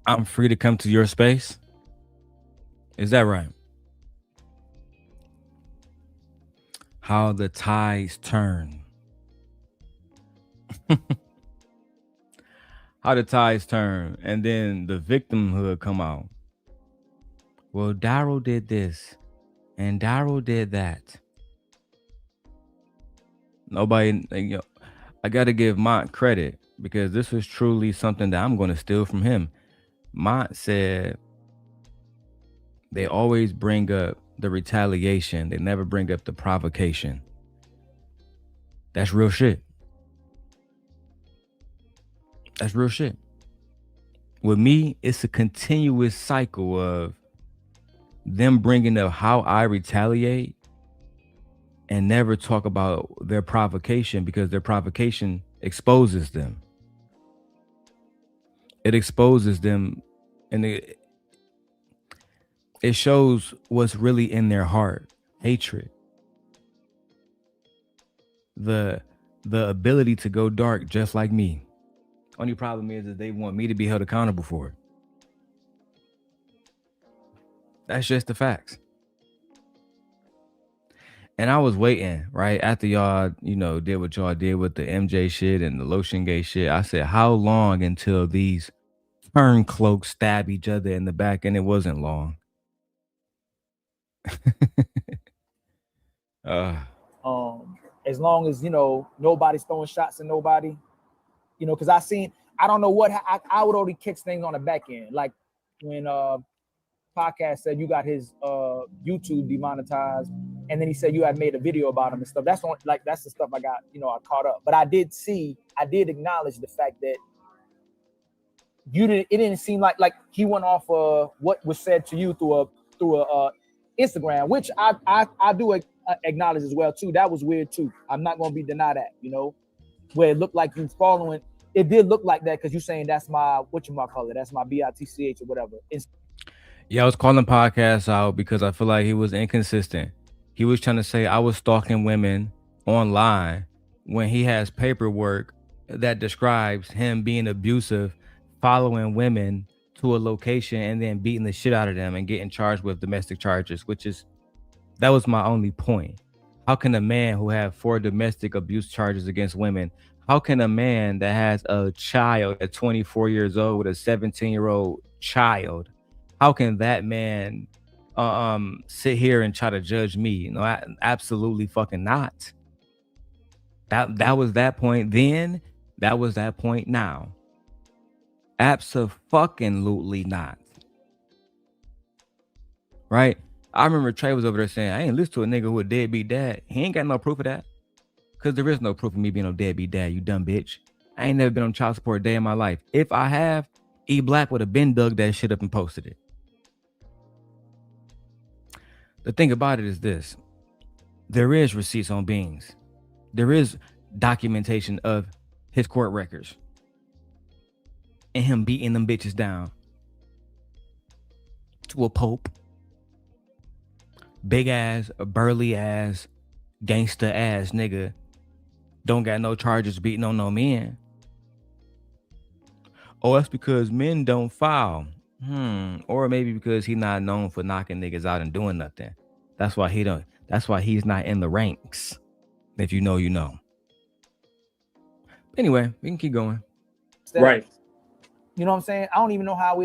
I'm free to come to your space? Is that right? How the tides turn. How the tides turn. And then the victimhood come out. Well, Darrel did this. And Darrel did that. Nobody, you know, I got to give Mont credit because this was truly something that I'm going to steal from him. Mont said they always bring up the retaliation. They never bring up the provocation. That's real shit. That's real shit. With me, it's a continuous cycle of them bringing up how I retaliate and never talk about their provocation because their provocation exposes them. It exposes them and it shows what's really in their heart. Hatred. The ability to go dark just like me. Only problem is that they want me to be held accountable for it. That's just the facts. And I was waiting, right? After y'all, you know, did what y'all did with the MJ shit and the Lotion Gate shit. I said, how long until these turncloaks stab each other in the back? And it wasn't long. As long as, you know, nobody's throwing shots at nobody, you know, because I don't know what, I would already kick things on the back end. Like when Podcast said you got his YouTube demonetized, and then he said you had made a video about him and stuff. That's the stuff I got, you know, I caught up. But I did acknowledge the fact that it didn't seem like he went off what was said to you through a Instagram, which I do acknowledge as well too. That was weird too. I'm not gonna be denied that, you know, where it looked like you following. It did look like that because you're saying that's my whatchamacallit, that's my BITCH or whatever. Yeah, I was calling Podcast out because I feel like he was inconsistent. He was trying to say I was stalking women online when he has paperwork that describes him being abusive, following women to a location and then beating the shit out of them and getting charged with domestic charges, that was my only point. How can a man who had 4 domestic abuse charges against women, how can a man that has a child at 24 years old with a 17-year-old child, how can that man sit here and try to judge me? You know, absolutely fucking not. That was that point then. That was that point now. Abso-fucking-lutely not. Right? I remember Trey was over there saying, I ain't listen to a nigga who a deadbeat dad. He ain't got no proof of that. Because there is no proof of me being a deadbeat dad, you dumb bitch. I ain't never been on child support a day in my life. If I have, E Black would have been dug that shit up and posted it. The thing about it is this. There is receipts on Beans. There is documentation of his court records. And him beating them bitches down. To a pope. Big ass, burly ass, gangster ass nigga. Don't got no charges beating on no men. Oh, that's because men don't file. Or maybe because he not known for knocking niggas out and doing nothing. That's why he's not in the ranks. If you know, you know. Anyway, we can keep going. Right. You know what I'm saying? I don't even know how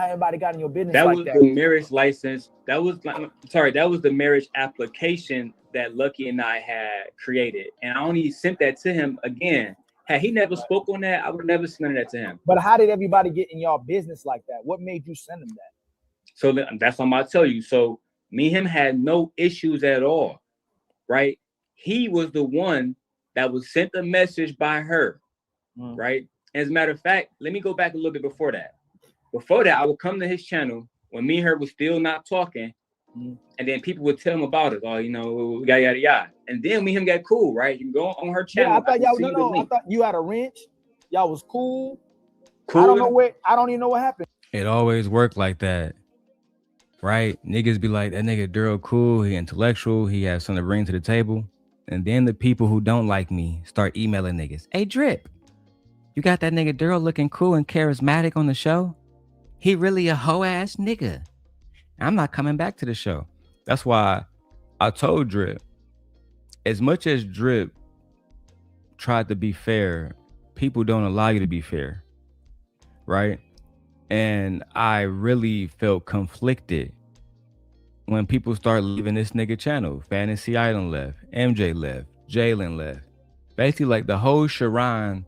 everybody got in your business. That like was that. the marriage license. That was the marriage application that Lucki and I had created. And I only sent that to him again. Had he never spoke on that, I would never send that to him. But how did everybody get in y'all business like that? What made you send him that? So that's what I'm about to tell you. So me and him had no issues at all, right? He was the one that was sent a message by her right? As a matter of fact, let me go back a little bit before that. Before that, I would come to his channel when me and her was still not talking, and then people would tell him about it. Oh, you know, yada yada yada. And then me and him got cool, right? You can go on her channel. Yeah, I thought y'all I thought you had a wrench. Y'all was cool. I don't even know what happened. It always worked like that, right? Niggas be like, that nigga Darrel cool, he intellectual, he has something to bring to the table. And then the people who don't like me start emailing niggas. Hey, Drip, you got that nigga Darrel looking cool and charismatic on the show? He really a hoe-ass nigga. I'm not coming back to the show. That's why I told Drip, as much as Drip tried to be fair, people don't allow you to be fair, right? And I really felt conflicted when people start leaving this nigga channel. Fantasy Island left, MJ left, Jalen left. Basically like the whole Sharon,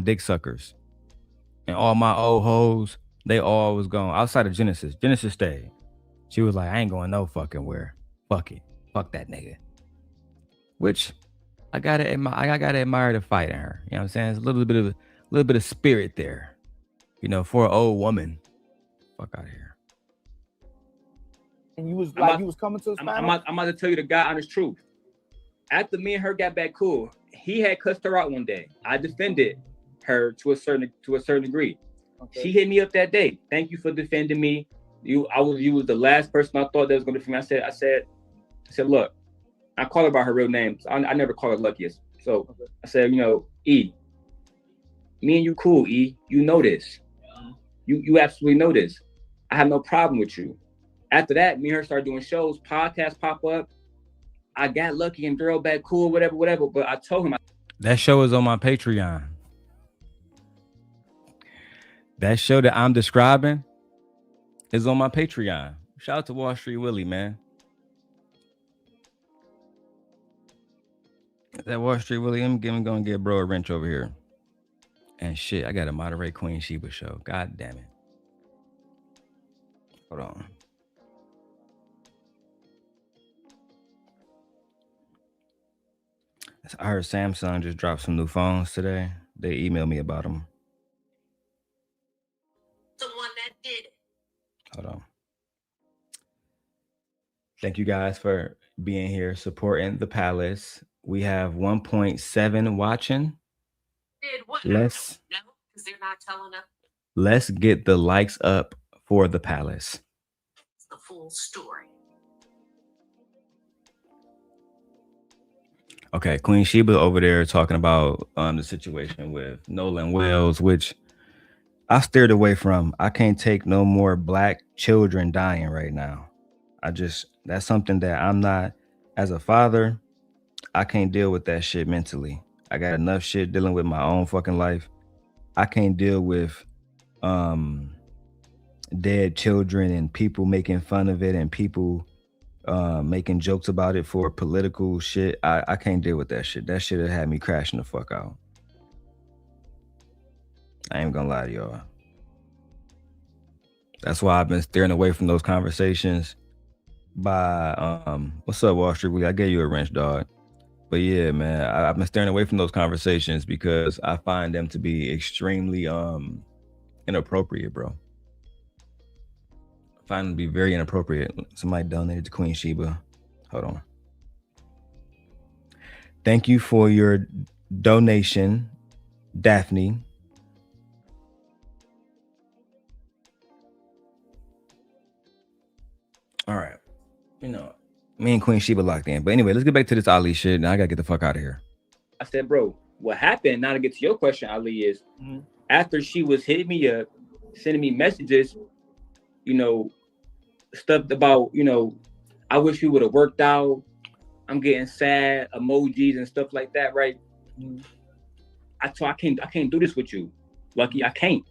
dick suckers. And all my old hoes, they all was gone. Outside of Genesis. Genesis stayed. She was like, I ain't going no fucking where. Fuck it. Fuck that nigga. Which I gotta admire the fight in her. You know what I'm saying? It's a little bit of spirit there. You know, for an old woman. Fuck out of here. And you was like, you was coming to his I'm about to tell you the God honest truth. After me and her got back cool, he had cussed her out one day. I defended her to a certain degree. Okay. She hit me up that day. Thank you for defending me. You was the last person I thought that was going to defend me. I said, look, I call her by her real name. So I never call her Luckiest. So okay. I said, you know, E, me and you cool, E. You know this. You absolutely know this. I have no problem with you. After that, me and her started doing shows, podcasts pop up. I got Lucki and Darrel back cool, whatever. But I told him that show is on my Patreon. That show that I'm describing is on my Patreon. Shout out to Wall Street Willie, man. That Wall Street Willie, I'm gonna get bro a wrench over here. And shit, I gotta moderate Queen Sheba show. God damn it. Hold on. I heard Samsung just dropped some new phones today. They emailed me about them. The one that did it. Hold on. Thank you guys for being here, supporting the Palace. We have 1.7 watching. Did what? No, because they're not telling us. Let's get the likes up for the Palace. It's the full story. Okay, Queen Sheba over there talking about the situation with Nolan Wells, which I steered away from. I can't take no more black children dying right now. That's something that I'm not, as a father, I can't deal with that shit mentally. I got enough shit dealing with my own fucking life. I can't deal with dead children and people making fun of it and people making jokes about it for political shit. I can't deal with that shit. That shit have had me crashing the fuck out. I ain't gonna lie to y'all. That's why I've been steering away from those conversations by what's up, Wall Street? I gave you a wrench, dog. But yeah, man, I've been steering away from those conversations because I find them to be extremely inappropriate, bro. I find them to be very inappropriate. Somebody donated to Queen Sheba. Hold on. Thank you for your donation, Daphne. All right. You know, me and Queen Sheba locked in. But anyway, let's get back to this Ali shit. Now I gotta get the fuck out of here. I said, bro, what happened, now to get to your question, Ali, is after she was hitting me up, sending me messages, you know, stuff about, you know, I wish we would have worked out. I'm getting sad emojis and stuff like that, right? I can't do this with you. Lucki, I can't.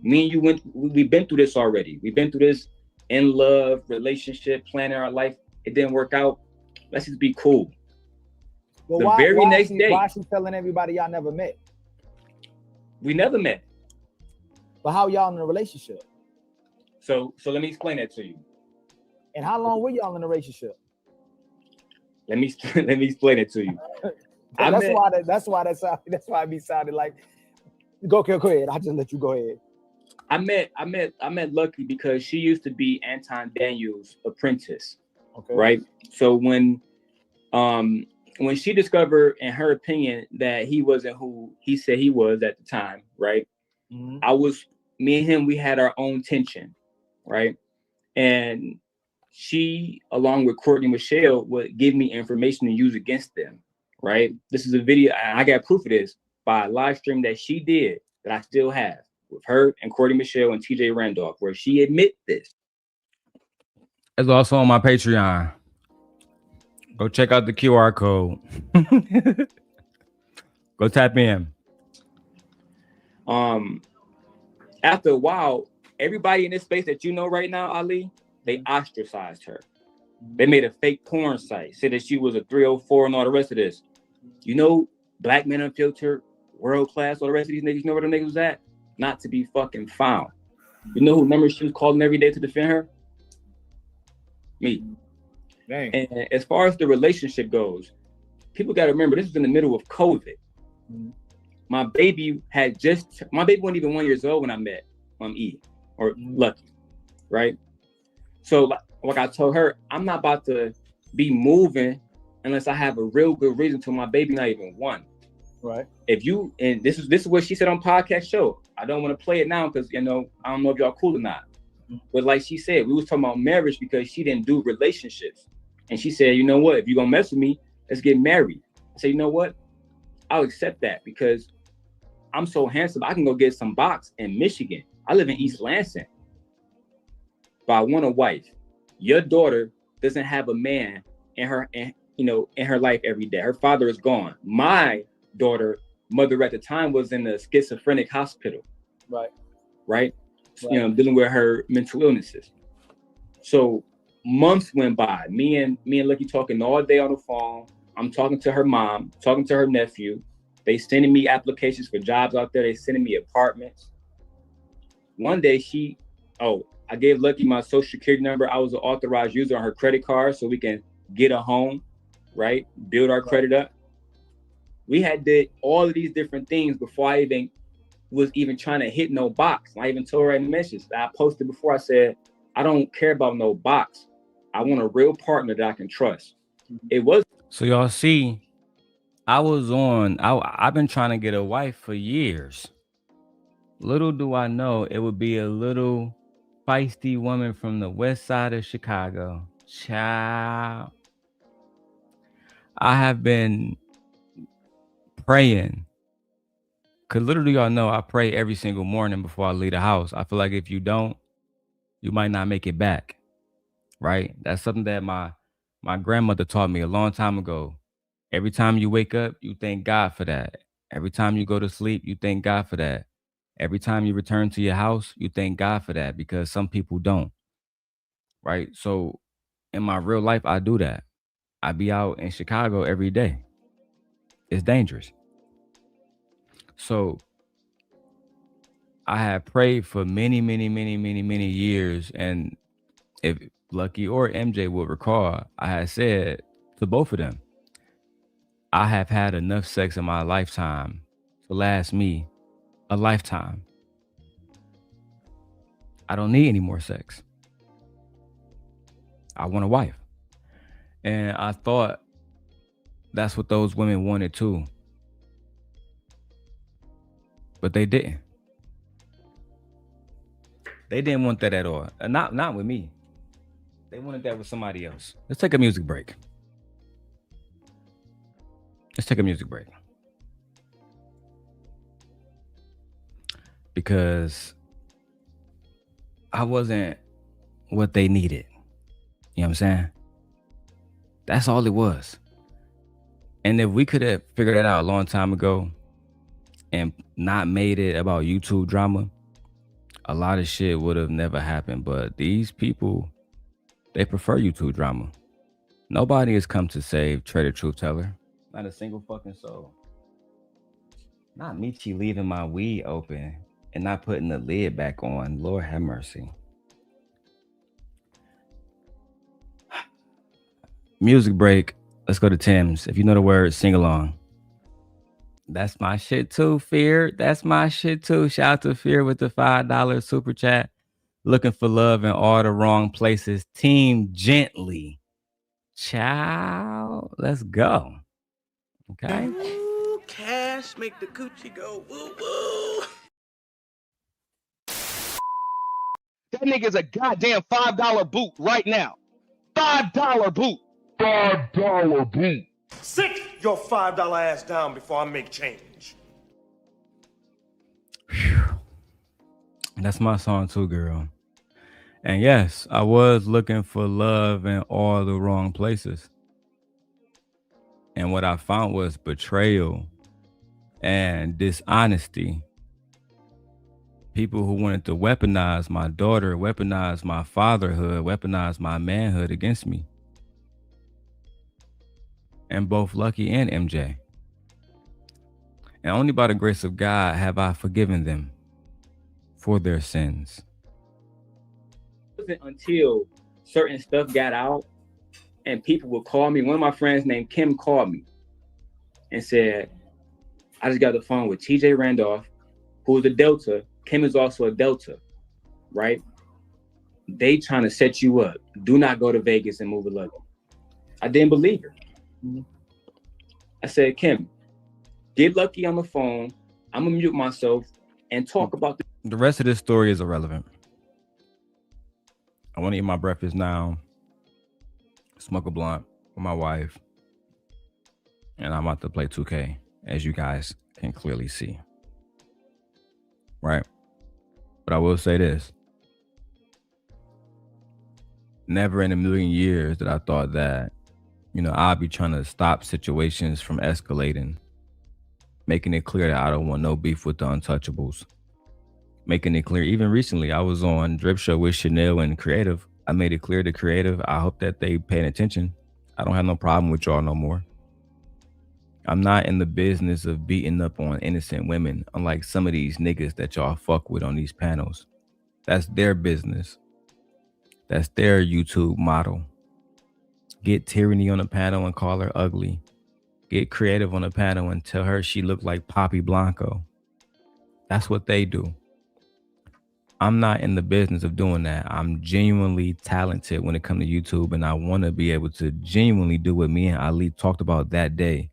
Me and you we've been through this already. We've been through this in love, relationship, planning our life. It didn't work out. Let's just be cool. Well, next day. Why is she telling everybody y'all never met? We never met. But how y'all in a relationship? So let me explain that to you. And how long were y'all in a relationship? Let me explain it to you. That's why it be sounding like. Go ahead. I just let you go ahead. I met Lucki because she used to be Anton Daniels' apprentice. Okay. Right. So when she discovered, in her opinion, that he wasn't who he said he was at the time, right? Mm-hmm. Me and him, we had our own tension, right? And she, along with Courtney Michelle, would give me information to use against them, right? This is a video, I got proof of this by a live stream that she did that I still have with her and Courtney Michelle and TJ Randolph, where she admit this. It's also on my Patreon. Go check out the QR code. Go tap in. After a while, everybody in this space that you know right now, Ali, they ostracized her. They made a fake porn site, said that she was a 304 and all the rest of this. You know, Black Men Unfiltered, World Class, all the rest of these niggas, you know where the niggas was at? Not to be fucking found. You know who number she was calling every day to defend her? Me. Dang. And as far as the relationship goes, people got to remember, this was in the middle of COVID. Mm-hmm. My baby wasn't even 1 year old when I met E or Lucki, right? So like I told her, I'm not about to be moving unless I have a real good reason to my baby not even one. Right. And this is what she said on podcast show. I don't want to play it now because I don't know if y'all cool or not. Mm-hmm. But like she said, we was talking about marriage because she didn't do relationships. And she said, you know what, if you're gonna mess with me, let's get married. I said, you know what? I'll accept that because I'm so handsome, I can go get some box in Michigan. I live in East Lansing. But I want a wife. Your daughter doesn't have a man in her life every day. Her father is gone. My daughter, mother at the time, was in a schizophrenic hospital. Right. Dealing with her mental illnesses. So months went by. Me and Lucki talking all day on the phone. I'm talking to her mom, talking to her nephew. They sending me applications for jobs out there. They sending me apartments. One day I gave Lucki my social security number. I was an authorized user on her credit card so we can get a home, right? Build our credit up. We had did all of these different things before I even was trying to hit no box. I even told her in the message that I posted before. I said, I don't care about no box. I want a real partner that I can trust. It was. So y'all see, I've been trying to get a wife for years. Little do I know it would be a little feisty woman from the west side of Chicago. Child. I have been praying. Cause little do y'all know I pray every single morning before I leave the house. I feel like if you don't, you might not make it back. Right? That's something that my grandmother taught me a long time ago. Every time you wake up, you thank God for that. Every time you go to sleep, you thank God for that. Every time you return to your house, you thank God for that because some people don't. Right? So in my real life, I do that. I be out in Chicago every day. It's dangerous. So I had prayed for many, many, many, many, many years. And if Lucki or MJ would recall, I had said to both of them, I have had enough sex in my lifetime to last me a lifetime. I don't need any more sex. I want a wife. And I thought that's what those women wanted too. But they didn't. They didn't want that at all. Not with me. They wanted that with somebody else. Let's take a music break. Because I wasn't what they needed. You know what I'm saying? That's all it was. And if we could have figured that out a long time ago and not made it about YouTube drama, a lot of shit would have never happened. But these people, they prefer YouTube drama. Nobody has come to save Trader Truth Teller. Not a single fucking soul. Not Michi leaving my weed open and not putting the lid back on. Lord have mercy. Music break. Let's go to Tim's. If you know the word, sing along. That's my shit too, Fear. That's my shit too. Shout out to Fear with the $5 super chat. Looking for love in all the wrong places. Team Gently. Ciao. Let's go. Okay. Ooh, cash make the coochie go woo woo. That nigga's a goddamn $5 boot right now. $5 boot. $5 boot. Sit your $5 ass down before I make change. That's my song too, girl. And yes, I was looking for love in all the wrong places. And what I found was betrayal and dishonesty. People who wanted to weaponize my daughter, weaponize my fatherhood, weaponize my manhood against me. And both Lucki and MJ. And only by the grace of God have I forgiven them for their sins. It wasn't until certain stuff got out and people would call me. One of my friends named Kim called me and said, I just got the phone with TJ Randolph, who is a Delta. Kim is also a Delta, right? They trying to set you up. Do not go to Vegas and move a luggage. I didn't believe her. I said, Kim, get Lucki on the phone. I'm gonna mute myself and talk about the rest of this story is irrelevant. I want to eat my breakfast now, smoke a blunt with my wife, and I'm about to play 2K, as you guys can clearly see. Right? But I will say this. Never in a million years did I thought that, I'll be trying to stop situations from escalating, making it clear that I don't want no beef with the untouchables. Making it clear, even recently, I was on Drip Show with Chanel and Creative. I made it clear to Creative, I hope that they paying attention. I don't have no problem with y'all no more. I'm not in the business of beating up on innocent women, unlike some of these niggas that y'all fuck with on these panels. That's their business. That's their YouTube model. Get Tyranny on a panel and call her ugly. Get Creative on a panel and tell her she looked like Poppy Blanco. That's what they do. I'm not in the business of doing that. I'm genuinely talented when it comes to YouTube, and I want to be able to genuinely do what me and Ali talked about that day,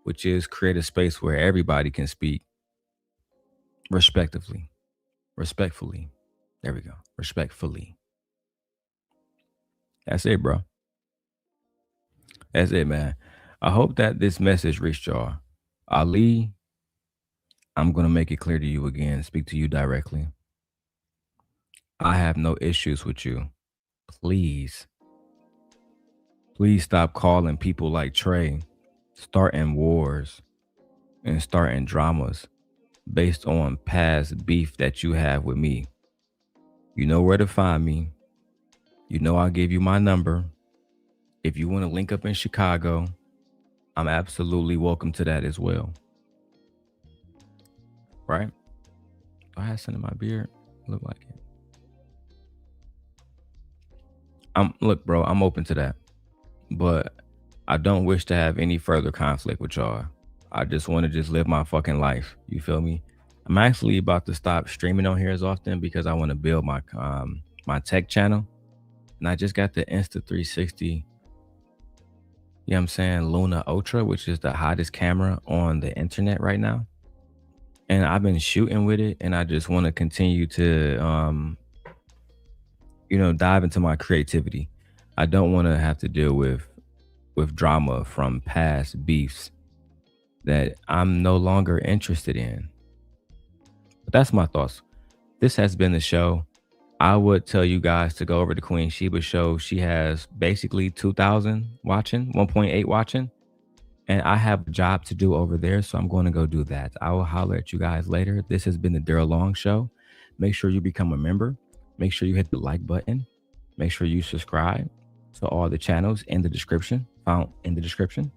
which is create a space where everybody can speak respectively. Respectfully. There we go. Respectfully. That's it, bro. That's it, man. I hope that this message reached y'all. Ali, I'm going to make it clear to you again, speak to you directly. I have no issues with you. Please stop calling people like Trey, starting wars and starting dramas based on past beef that you have with me. You know where to find me. You know I'll give you my number. If you want to link up in Chicago, I'm absolutely welcome to that as well. Right? Do I have something in my beard? Look like it. Look, bro, I'm open to that. But I don't wish to have any further conflict with y'all. I just want to just live my fucking life. You feel me? I'm actually about to stop streaming on here as often because I want to build my my tech channel. And I just got the Insta360, you know what I'm saying, Luna Ultra, which is the hottest camera on the internet right now. And I've been shooting with it, and I just want to continue to dive into my creativity. I don't want to have to deal with drama from past beefs that I'm no longer interested in. But that's my thoughts. This has been the show. I would tell you guys to go over to Queen Sheba's show. She has basically 2,000 watching, 1.8 watching. And I have a job to do over there, so I'm going to go do that. I will holler at you guys later. This has been the Darrel Long Show. Make sure you become a member. Make sure you hit the like button. Make sure you subscribe to all the channels in the description, found in the description.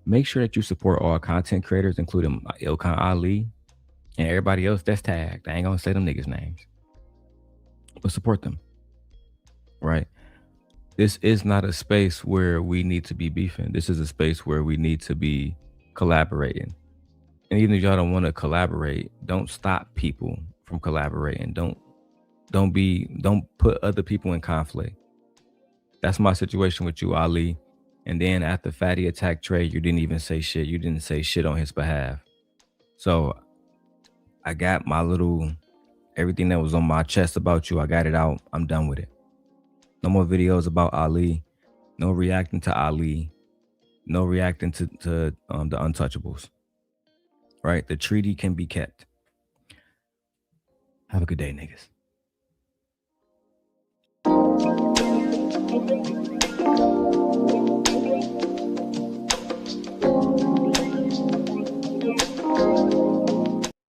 Make sure that you support all content creators, including Ilkan Ali and everybody else that's tagged. I ain't gonna say them niggas' names, but support them, right? This is not a space where we need to be beefing. This is a space where we need to be collaborating And even if y'all don't want to collaborate, don't stop people from collaborating. Don't put other people in conflict. That's my situation with you, Ali. And then after Fatty attacked Trey, you didn't even say shit. You didn't say shit on his behalf. So I got my everything that was on my chest about you. I got it out. I'm done with it. No more videos about Ali. No reacting to Ali. No reacting to the untouchables. Right? The treaty can be kept. Have a good day, niggas.